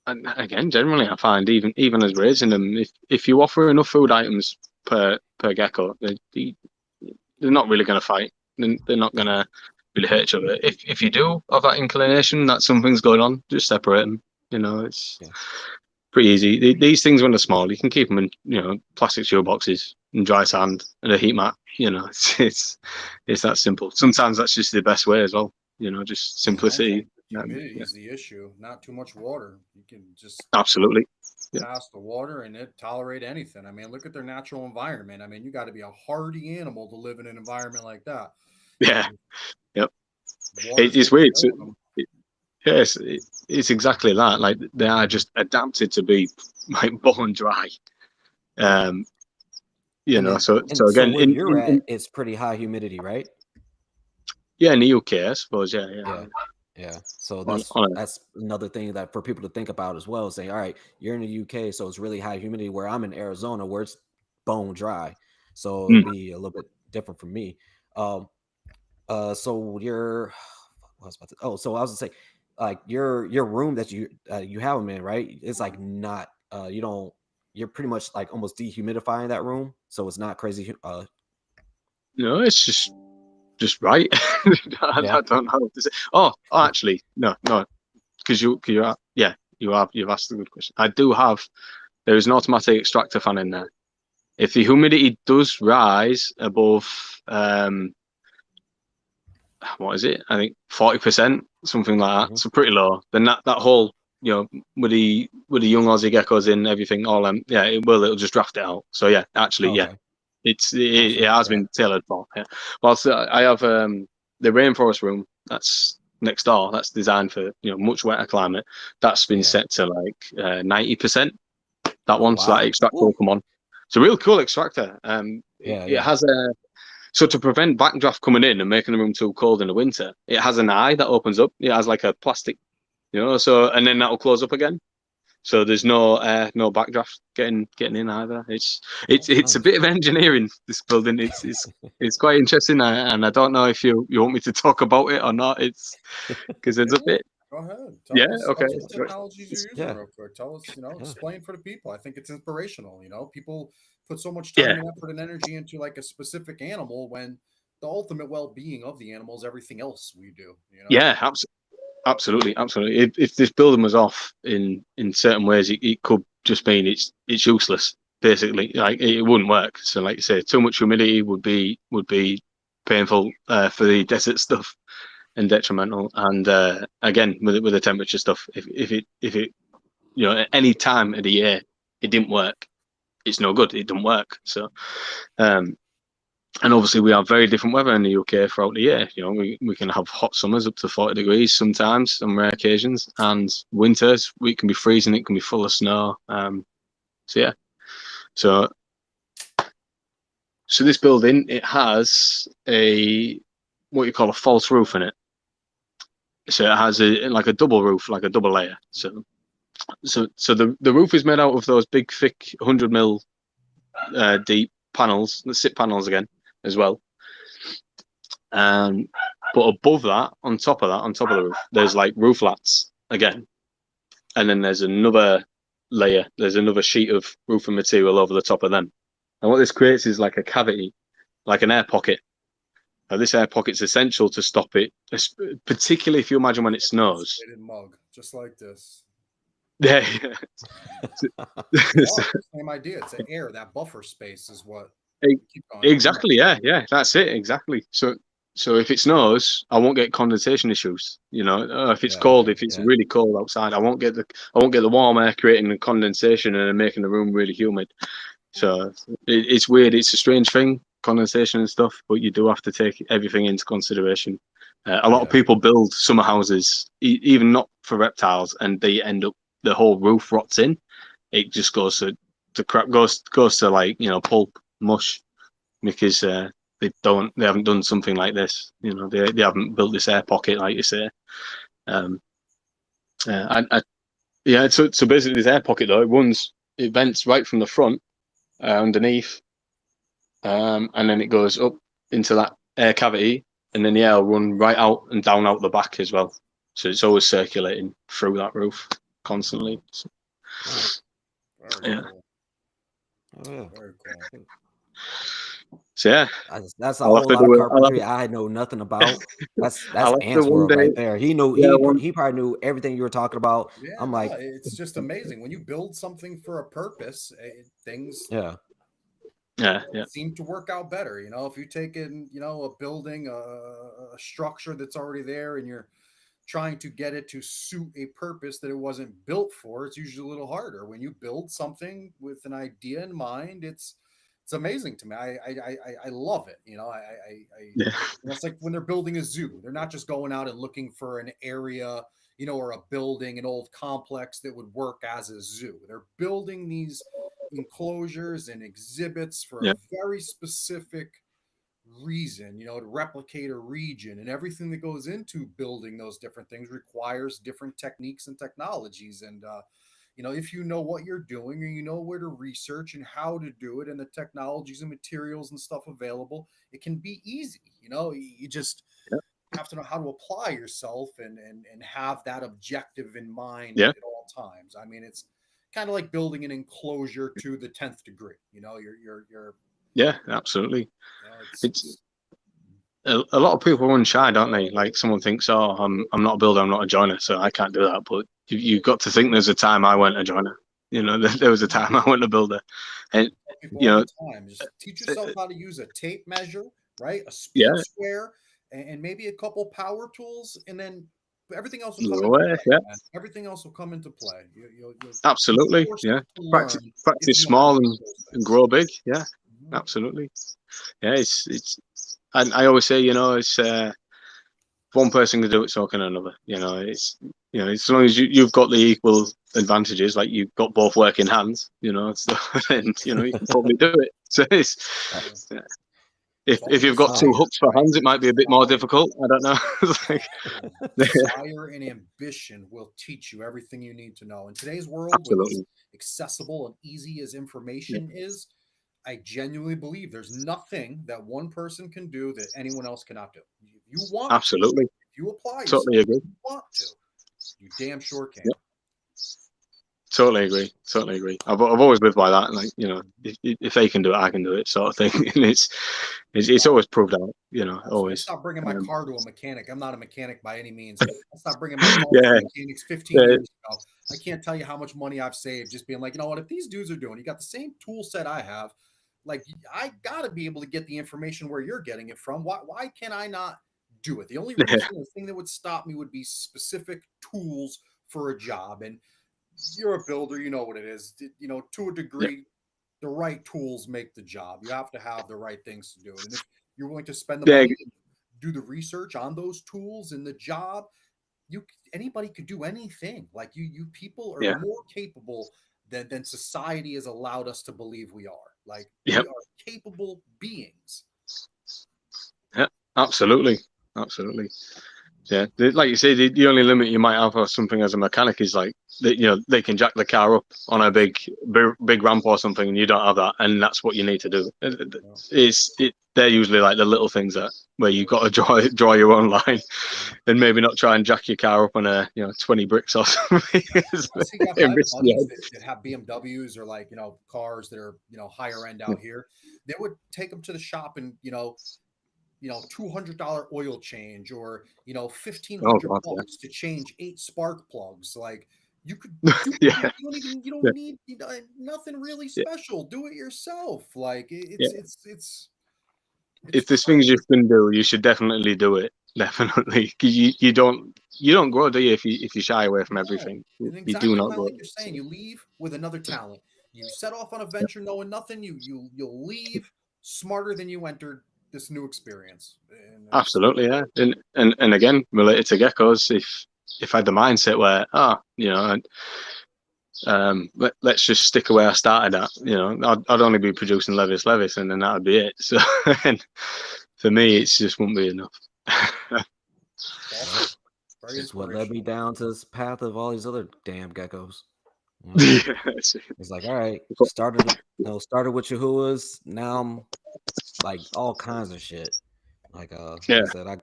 again, generally, I find even as raising them, if you offer enough food items per gecko, they're not really going to fight. They're not going to really hurt each other. If you do have that inclination that something's going on, just separate them. You know, it's pretty easy. These things, when they're small, you can keep them in, you know, plastic shoe boxes and dry sand and a heat mat. You know, it's that simple. Sometimes that's just the best way as well. You know, just simplicity. Humidity is the issue. Not too much water. You can just absolutely pass the water and it tolerate anything. I mean, look at their natural environment. I mean, you got to be a hardy animal to live in an environment like that. Yeah. Yep. It's weird. Yes, it's exactly that. Like they are just adapted to be like bone dry. You know. So again, where you're at, it's pretty high humidity, right? Yeah, in the UK, I suppose. Yeah. So that's another thing that for people to think about as well. Saying, all right, you're in the UK, so it's really high humidity. Where I'm in Arizona, where it's bone dry, so it'll be a little bit different for me. So you're, so I was gonna say, like your room that you have them in, right? It's like not you're pretty much like almost dehumidifying that room, so it's not crazy. No, it's just right. I don't know how to say. Oh, actually, no, because you've asked a good question. There is an automatic extractor fan in there. If the humidity does rise above what is it? I think 40%, something like that. So pretty low. Then that whole, you know, with the young Aussie geckos in everything, all it'll just draft it out. So actually, it has been tailored for. Yeah. Whilst I have the rainforest room that's next door. That's designed for, you know, much wetter climate. That's been set to like 90%. That one, so that extractor will come on. It's a real cool extractor. It has so to prevent backdraft coming in and making the room too cold in the winter, it has an eye that opens up. It has like a plastic, you know, and then that'll close up again. So there's no backdraft getting in either. It's a bit of engineering, this building. It's quite interesting, and I don't know if you want me to talk about it or not. It's because it's a bit. Go ahead. Tell us what technologies you're using real quick. Tell us, explain for the people. I think it's inspirational. You know, people put so much time and effort and energy into like a specific animal when the ultimate well-being of the animal is everything else we do. You know? Yeah, absolutely. If this building was off in certain ways, it could just mean it's useless. Basically, like it wouldn't work. So, like you say, too much humidity would be painful for the desert stuff and detrimental. And again, with the temperature stuff, if it you know, at any time of the year it didn't work, it's no good. It doesn't work. So, and obviously we have very different weather in the UK throughout the year. You know, we can have hot summers up to 40 degrees sometimes on rare occasions, and winters we can be freezing. It can be full of snow. So this building, it has what you call a false roof in it. So it has a double roof, like a double layer. So the roof is made out of those big, thick 100 mm deep panels, the SIP panels again as well. But above that, on top of the roof, there's like roof lats again, and then there's another layer. There's another sheet of roofing material over the top of them. And what this creates is like a cavity, like an air pocket. Now, this air pocket's essential to stop it, particularly if you imagine when it snows. Mug, just like this. Yeah. Same idea. It's an air, that buffer space is what. Exactly. Yeah. That's it. Exactly. So if it snows, I won't get condensation issues. You know, if it's cold, if it's really cold outside, I won't get the warm air creating the condensation and making the room really humid. So it's weird. It's a strange thing, condensation and stuff, but you do have to take everything into consideration. A lot of people build summer houses, even not for reptiles, and they end up the whole roof rots in. It just goes to crap, goes to like, you know, pulp, mush, because they haven't done something like this. You know, they haven't built this air pocket like you say. So basically this air pocket though, it vents right from the front underneath, and then it goes up into that air cavity, and then the air will run right out and down out the back as well. So it's always circulating through that roof constantly. So, Very cool. So yeah, that's a whole lot of carpentry I know nothing about. That's Ant's world right there. He probably knew everything you were talking about. Yeah, I'm like, it's just amazing when you build something for a purpose. Things seem to work out better. You know, if you take in, you know, a building, a structure that's already there, and you're trying to get it to suit a purpose that it wasn't built for, it's usually a little harder. When you build something with an idea in mind, it's amazing to me. I love it. You know, it's like when they're building a zoo, they're not just going out and looking for an area, you know, or a building, an old complex that would work as a zoo. They're building these enclosures and exhibits for a very specific reason, you know, to replicate a region, and everything that goes into building those different things requires different techniques and technologies. And you know, if you know what you're doing, and you know where to research and how to do it, and the technologies and materials and stuff available, it can be easy. You know, you just have to know how to apply yourself and have that objective in mind at all times. I mean, it's kind of like building an enclosure to the 10th degree. You know, you're yeah, absolutely. It's a lot of people run shy, don't they? Like someone thinks, oh, I'm not a builder, I'm not a joiner, so I can't do that. But you've got to think there's a time I went a joiner. You know, there was a time I went a builder, and you know, just teach yourself how to use a tape measure, right? A speed square, and maybe a couple power tools, and then everything else will come into play. Everything else will come into play. You'll absolutely, practice small and grow big. Yeah, absolutely. Yeah, it's. And I always say, you know, it's one person can do it, so can another. You know, it's as long as you've got the equal advantages, like you've got both working hands, you know, so then you know you can probably do it. So it's if you've got two hooks for hands, it might be a bit more difficult. I don't know. Desire and ambition will teach you everything you need to know. In today's world, with as accessible and easy as information is, I genuinely believe there's nothing that one person can do that anyone else cannot do. If you want absolutely, if you apply totally agree. If you want to, you damn sure can. Totally agree. I've always lived by that. Like, you know, if they can do it, I can do it, sort of thing. And it's always proved out. You know, always. I stopped bringing my car to a mechanic. I'm not a mechanic by any means. I stopped bringing my car to mechanics 15 years ago. I can't tell you how much money I've saved just being like, you know what, if these dudes are doing, you got the same tool set I have. Like, I gotta be able to get the information where you're getting it from. Why can I not do it? The only reason, the thing that would stop me would be specific tools for a job. And you're a builder, you know what it is. You know, to a degree, the right tools make the job. You have to have the right things to do it. And if you're willing to spend the money, do the research on those tools in the job, anybody could do anything. Like you people are more capable than society has allowed us to believe we are. Like we are capable beings. Yeah, absolutely. Yeah, like you say, the only limit you might have or something as a mechanic is like they can jack the car up on a big ramp or something, and you don't have that, and that's what you need to do. They're usually like the little things that where you've got to draw your own line, and maybe not try and jack your car up on a 20 bricks or something. I see, got buddies that have BMWs or like cars that are higher end out here. They would take them to the shop and $200 oil change or $1,500 to change 8 spark plugs. Like you could do you don't need nothing really special. Do it yourself. Like it's if there's things you can do, you should definitely do it. Definitely. You don't grow, do you, if you shy away from everything. Exactly, you do not grow. like you're saying, you leave with another talent. You set off on a venture knowing nothing, you'll leave smarter than you entered this new experience. Absolutely, yeah. And again, related to geckos, if I had the mindset where let's just stick where I started at, I'd only be producing Levis, and then that'd be it. So and for me, it just wouldn't be enough. It's what led me down to this path of all these other damn geckos. It's like, all right, started with Chihuahuas. Now I'm like all kinds of shit. Like I said, I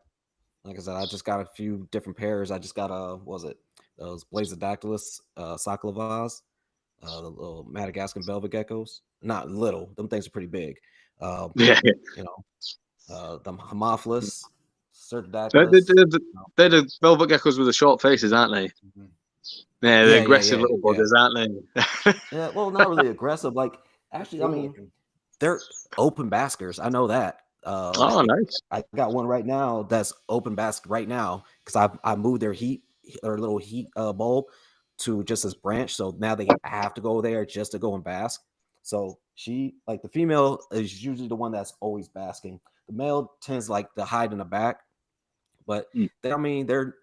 just got a few different pairs. I just got those Pachydactylus Saklavas, the little Madagascan velvet geckos. Not little, them things are pretty big. The Homophilus, Certidactylus. They're the velvet geckos with the short faces, aren't they? Mm-hmm. Yeah, they're aggressive little buggers, aren't they? Yeah, well, not really aggressive. Like, actually, I mean, they're open baskers. I know that. Nice. I got one right now that's open basket right now because I moved their little heat bulb to just this branch. So now they have to go there just to go and bask. So the female is usually the one that's always basking. The male tends like to hide in the back, but they're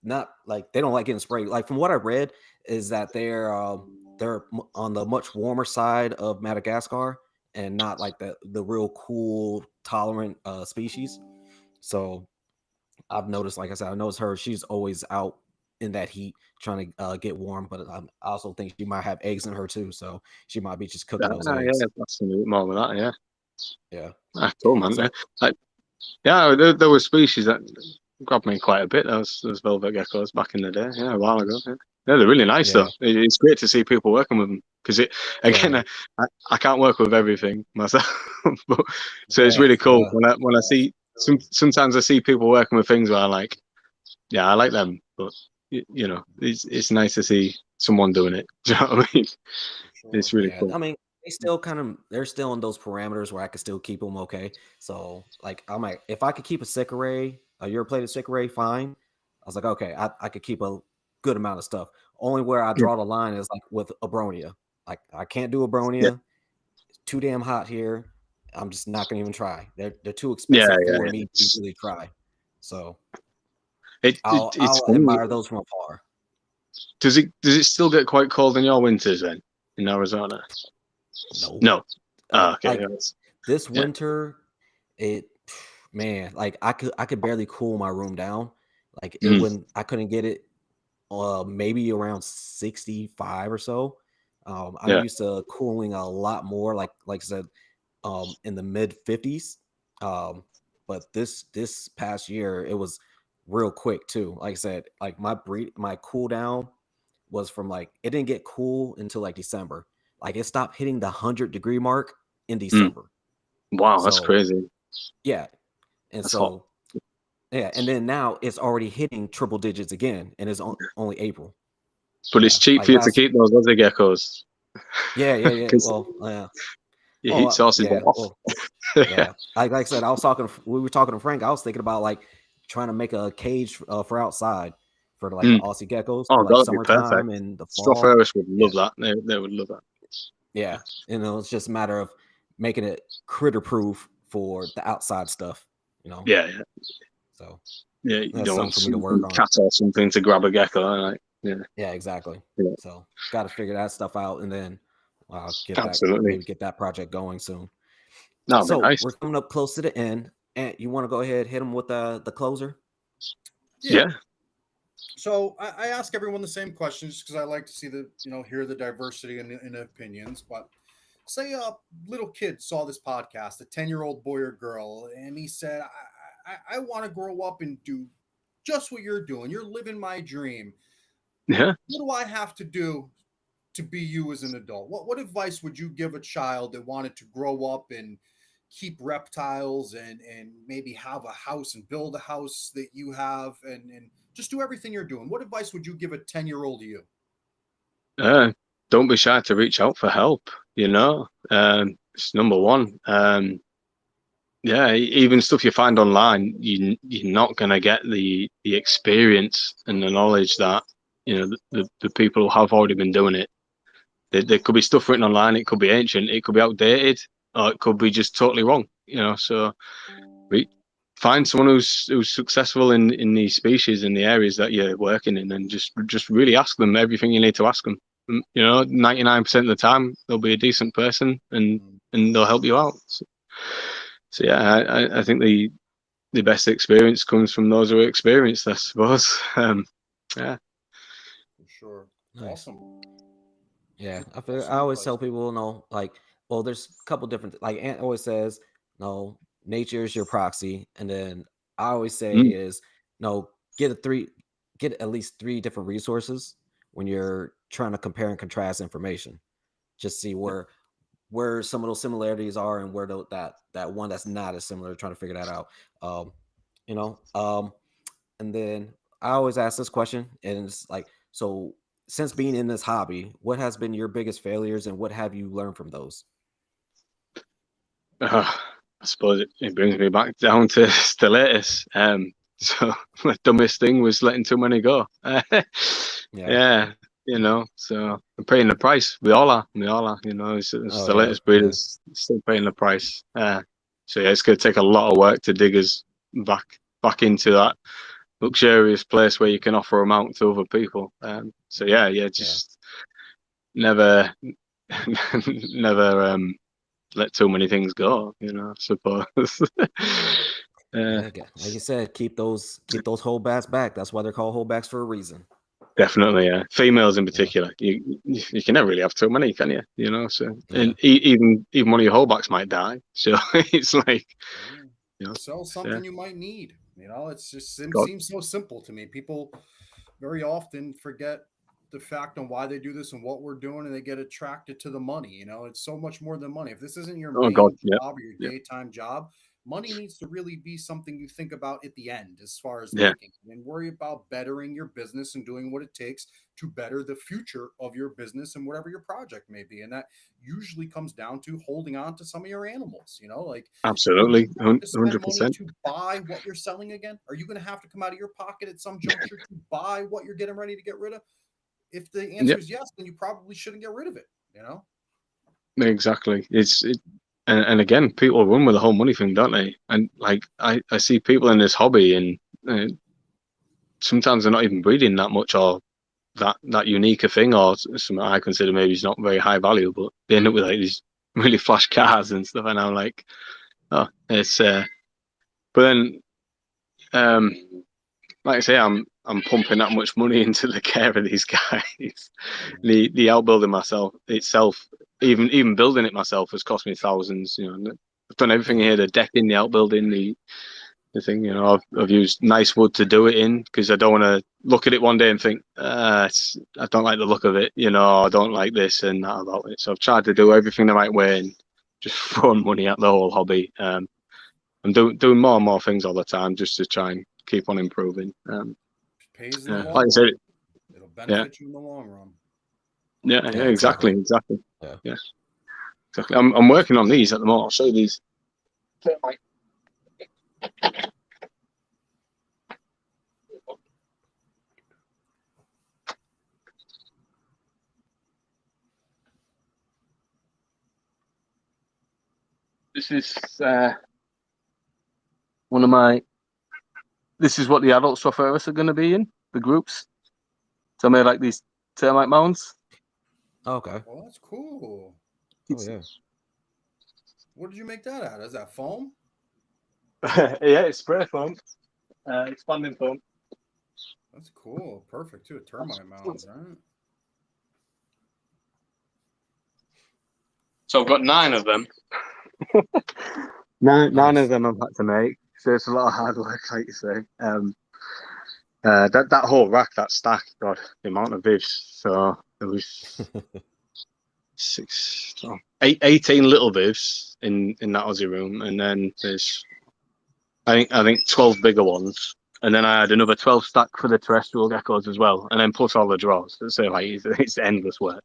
not like they don't like getting sprayed. Like from what I read is that they're on the much warmer side of Madagascar and not like the real cool tolerant species. So I've noticed, like I said, she's always out in that heat trying to get warm, but I also think she might have eggs in her too, so she might be just cooking those eggs. Yeah, that's more with that. Yeah. Cool, man. There were species that grabbed me quite a bit. Those velvet geckos back in the day, a while ago. Yeah, they're really nice though. It's great to see people working with them because I can't work with everything myself, so it's really cool when I see. Sometimes I see people working with things where I like them, but it's nice to see someone doing it. Do you know what I mean? Sure. It's really cool. I mean, they're still in those parameters where I can still keep them okay. So like I'm like, if I could keep a Sycorae, a Europlated Sycorae, fine. I was like, okay, I could keep a good amount of stuff. Only where I draw the line is like with Abronia. Like I can't do Abronia. It's too damn hot here. I'm just not gonna even try. They're too expensive for me to really try. So I'll admire those from afar. Does it still get quite cold in your winters then in Arizona? No. Okay. This winter, like I could barely cool my room down. Like I couldn't get it maybe around 65 or so. I'm used to cooling a lot more, like I said, in the mid 50s. But this past year it was real quick too. Like I said, like my cool down was from like it didn't get cool until like December. Like it stopped hitting the 100-degree mark in December. Wow, that's crazy. Yeah. And that's so hot. Yeah, and then now it's already hitting triple digits again, and it's only April. But it's cheap for you to keep those other geckos. Yeah. Well, your heat source is off. Like I said, we were talking to Frank. I was thinking about like trying to make a cage for outside for like the Aussie geckos for like summertime and the fall. Stropharis would love that. They would love that. Yeah, it's just a matter of making it critter proof for the outside stuff. Yeah. So you don't want some cat or something to grab a gecko, right? Yeah, exactly. Yeah. So got to figure that stuff out, and then get that project going soon. So nice. We're coming up close to the end, and you want to go ahead hit them with the closer? Yeah. So I ask everyone the same questions because I like to see hear the diversity in opinions. But say a little kid saw this podcast, a 10-year-old boy or girl, and he said, I want to grow up and do just what you're doing. You're living my dream. Yeah. What do I have to do to be you as an adult? What advice would you give a child that wanted to grow up and keep reptiles and maybe have a house and build a house that you have and just do everything you're doing? What advice would you give a 10-year-old you? Don't be shy to reach out for help, you know. It's number one. Yeah, even stuff you find online, you're not gonna get the experience and the knowledge that, you know, the people who have already been doing it. There could be stuff written online, it could be ancient, it could be outdated, or it could be just totally wrong, you know. So find someone who's successful in these species, in the areas that you're working in, and just really ask them everything you need to ask them. You know, 99% of the time they'll be a decent person and they'll help you out. So yeah, I think the best experience comes from those who are experienced, I suppose. Yeah, For sure. Nice. Awesome. Yeah, I Awesome always advice. tell people, no, like, well, there's a couple different, like Ant always says, no, nature is your proxy, and then I always say mm. is, no, get at least three different resources when you're trying to compare and contrast information. Just see where some of those similarities are and where that one that's not as similar. Trying to figure that out. Um, you know, and then I always ask this question, and it's like, so since being in this hobby, what has been your biggest failures and what have you learned from those? I suppose it brings me back down to stilettos. So my dumbest thing was letting too many go. Yeah. Yeah, you know, so I'm paying the price. We all are. We all are. You know, Oh yeah. stilettos breeders still paying the price. So yeah, it's going to take a lot of work to dig us back into that luxurious place where you can offer them out to other people. So yeah, just never, never let too many things go. You know, I suppose. Yeah. Like you said, keep those holdbacks back. That's why they're called holdbacks for a reason. Definitely, yeah. Females in Yeah. particular, you can never really have too many, can you? You know, so Yeah. and even one of your holdbacks might die. So it's like, you know, Sell something you might need. You know, it's just it God, seems so simple to me. People very often forget the fact on why they do this and what we're doing, and they get attracted to the money. You know, it's so much more than money. If this isn't your oh God, main yeah, job or your yeah, daytime job, money needs to really be something you think about at the end as far as yeah, making and worry about bettering your business and doing what it takes to better the future of your business and whatever your project may be. And that usually comes down to holding on to some of your animals, you know, like would absolutely, you have to spend money 100%. to buy what you're selling again? Are you going to have to come out of your pocket at some juncture to buy what you're getting ready to get rid of? If the Yeah, answer is yes, then you probably shouldn't get rid of it, you know? exactly. And again, people run with the whole money thing, don't they? And like I see people in this hobby, and sometimes they're not even breeding that much or that unique a thing, or something I consider maybe is not very high value, but they end up with like these really flash cars and stuff, and I'm like, oh, it's but then um like I say, I'm pumping that much money into the care of these guys. The outbuilding myself itself, even building it myself has cost me thousands. You know, I've done everything here: the decking, the outbuilding, the thing. You know, I've used nice wood to do it in because I don't want to look at it one day and think, I don't like the look of it. You know, I don't like this and that about it. So I've tried to do everything the right way and just throwing money at the whole hobby. I'm doing more and more things all the time just to try and keep on improving. Pays in the Like long I said, run. It'll yeah, benefit you in the long run. yeah, Yeah. exactly, Exactly. Yeah. yeah, exactly. I'm working on these at the moment. I'll show you these. This is one of my. This is what the adult Stropharis are going to be in the groups. So I made like these termite mounds. Okay. Well, that's cool. Oh yeah. What did you make that out of? Is that foam? Yeah, it's spray foam, expanding foam. That's cool. Perfect too. Termite mounds, right? So I've got 9 of them. Nine Nice. of them I've had to make. So it's a lot of hard work, like you say. That whole rack, that stack, God, the amount of vivs. So there was 18 little vivs in that Aussie room, and then there's I think 12 bigger ones, and then I had another 12 stack for the terrestrial geckos as well, and then plus all the drawers. So like it's endless work.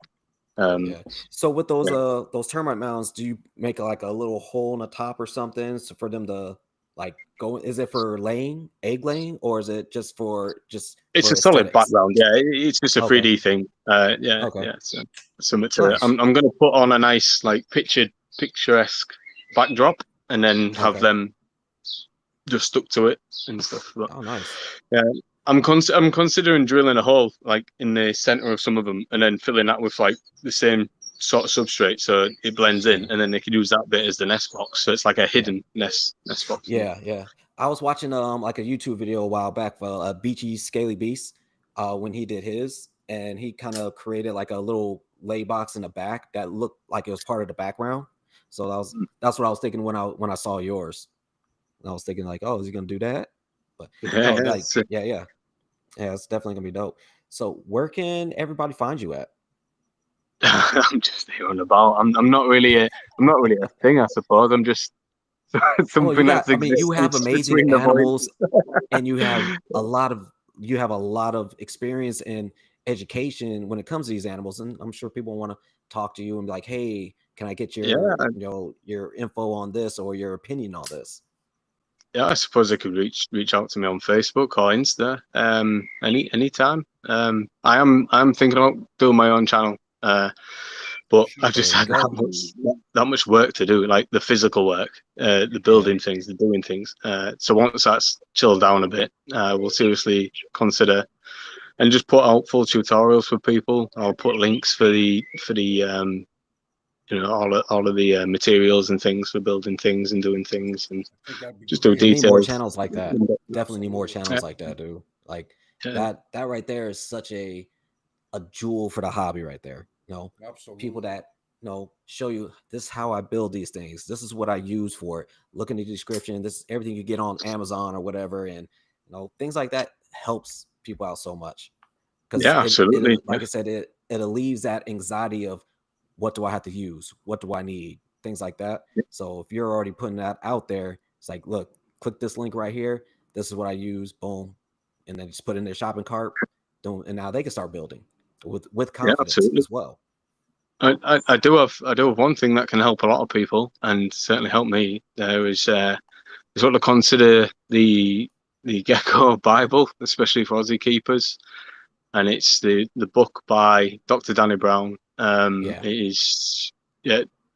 Yeah. So with those termite mounds, do you make like a little hole in the top or something for them to like go? Is it for egg laying, or is it just for It's a solid aesthetics? background. Yeah, it's just a 3D thing. Yeah, Okay. yeah. So something to Nice. it. I'm going to put on a nice like picturesque backdrop, and then have them just stuck to it and stuff. But, oh, nice. Yeah, I'm considering drilling a hole like in the center of some of them, and then filling that with like the same sort of substrate, so it blends in, and then they could use that bit as the nest box. So it's like a hidden nest box. Yeah. I was watching like a YouTube video a while back for Beachy Scaly Beast when he did his, and he kind of created like a little lay box in the back that looked like it was part of the background. So that's what I was thinking when I saw yours. And I was thinking like, oh, is he gonna do that? But no, like yeah, it's definitely gonna be dope. So where can everybody find you at? I'm just here on about. I'm not really a thing, I suppose. I'm just something that's existing. You have amazing animals, and you have a lot of experience and education when it comes to these animals, and I'm sure people want to talk to you and be like, hey, can I get your your info on this or your opinion on this? Yeah, I suppose they could reach out to me on Facebook or Insta anytime. I'm thinking about doing my own channel, but I've just had that much work to do, like the physical work, the building things, the doing things. So once that's chilled down a bit, we'll seriously consider and just put out full tutorials for people. I'll put links for the all of the materials and things for building things and doing things, and just do details. Need more channels like that. Definitely need more channels like that, dude. Like that right there is such a jewel for the hobby right there. People that show you this is how I build these things. This is what I use for it. Look in the description. This is everything you get on Amazon or whatever, and things like that helps people out so much. Because absolutely. Like I said, it alleviates that anxiety of what do I have to use? What do I need? Things like that. So if you're already putting that out there, it's like, look, click this link right here. This is what I use. Boom. And then just put it in their shopping cart. And now they can start building with confidence as well. I do have one thing that can help a lot of people, and certainly help me. There is what I consider the Gecko Bible, especially for Aussie keepers, and it's the book by Dr. Danny Brown. It is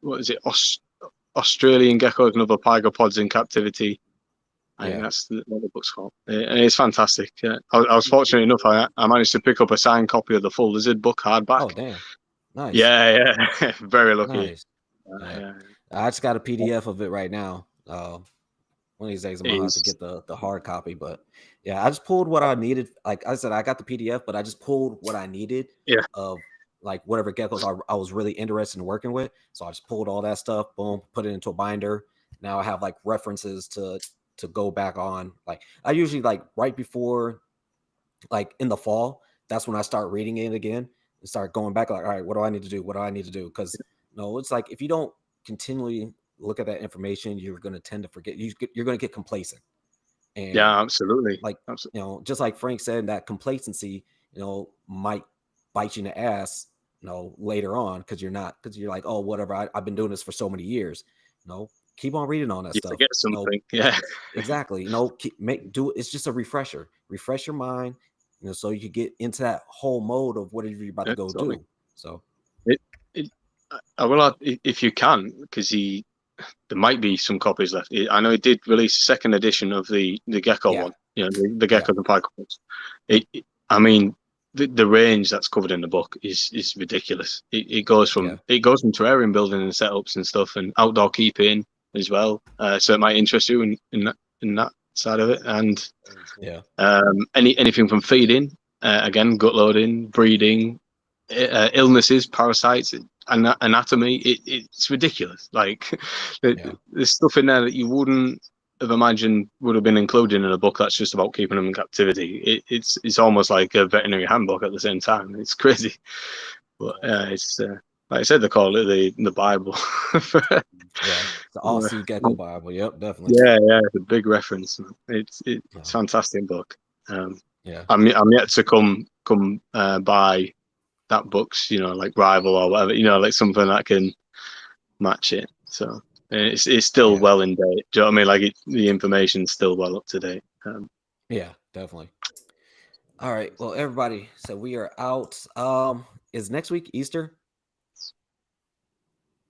what is it? Australian geckos and other pygopods in captivity. I think that's what the book's called, and it's fantastic. I was fortunate enough; I managed to pick up a signed copy of the full Lizard book hardback. Oh damn! Nice. Yeah, very lucky. Nice. I just got a PDF of it right now. One of these days I'm gonna have to get the hard copy, but yeah, I just pulled what I needed. Like I said, I got the PDF, but I just pulled what I needed of like whatever geckos I was really interested in working with. So I just pulled all that stuff, boom, put it into a binder. Now I have like references to go back on. Like I usually like right before, like in the fall, that's when I start reading it again and start going back. Like, all right, what do I need to do? What do I need to do? Because it's like if you don't continually look at that information, you're going to tend to forget. You're going to get complacent. And absolutely. Like just like Frank said, that complacency, might bite you in the ass, later on because you're like, oh, whatever. I've been doing this for so many years. Keep on reading on that stuff. Forget something. Exactly. It's just a refresher. Refresh your mind, so you can get into that whole mode of whatever you're about to go do. So I will add, if you can, because there might be some copies left. I know he did release a second edition of the Gecko one. The Gecko and Pygopods. I mean, the range that's covered in the book is ridiculous. It goes from terrarium building and setups and stuff, and outdoor keeping as well. So it might interest you in that side of it. And anything from feeding, again, gut loading, breeding, illnesses, parasites, anatomy. It's ridiculous. Like there's stuff in there that you wouldn't have imagined would have been included in a book that's just about keeping them in captivity. It's almost like a veterinary handbook at the same time. It's crazy, but it's like I said, they call it the Bible. Yeah, the All-Sea Gecko Bible. Yep, definitely. Yeah, it's a big reference. It's a fantastic book. I'm yet to come by that book's, like rival or whatever, like something that can match it. So it's still well in date. Do you know what I mean? Like the information's still well up to date. Yeah, definitely. All right. Well, everybody, so we are out. Is next week Easter?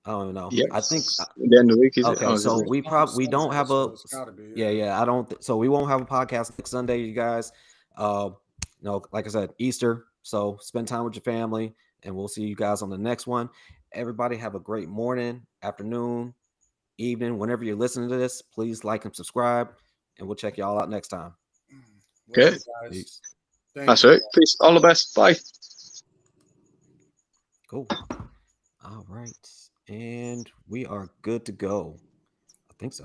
I don't know. Yes. I think the end of the week is okay. it? So we don't have a be, I don't. So we won't have a podcast next Sunday, you guys. Like I said, Easter. So spend time with your family, and we'll see you guys on the next one. Everybody have a great morning, afternoon, evening, whenever you're listening to this. Please like and subscribe, and we'll check y'all out next time. Okay. Peace. That's right. Peace. All the best. Bye. Cool. All right. And we are good to go. I think so.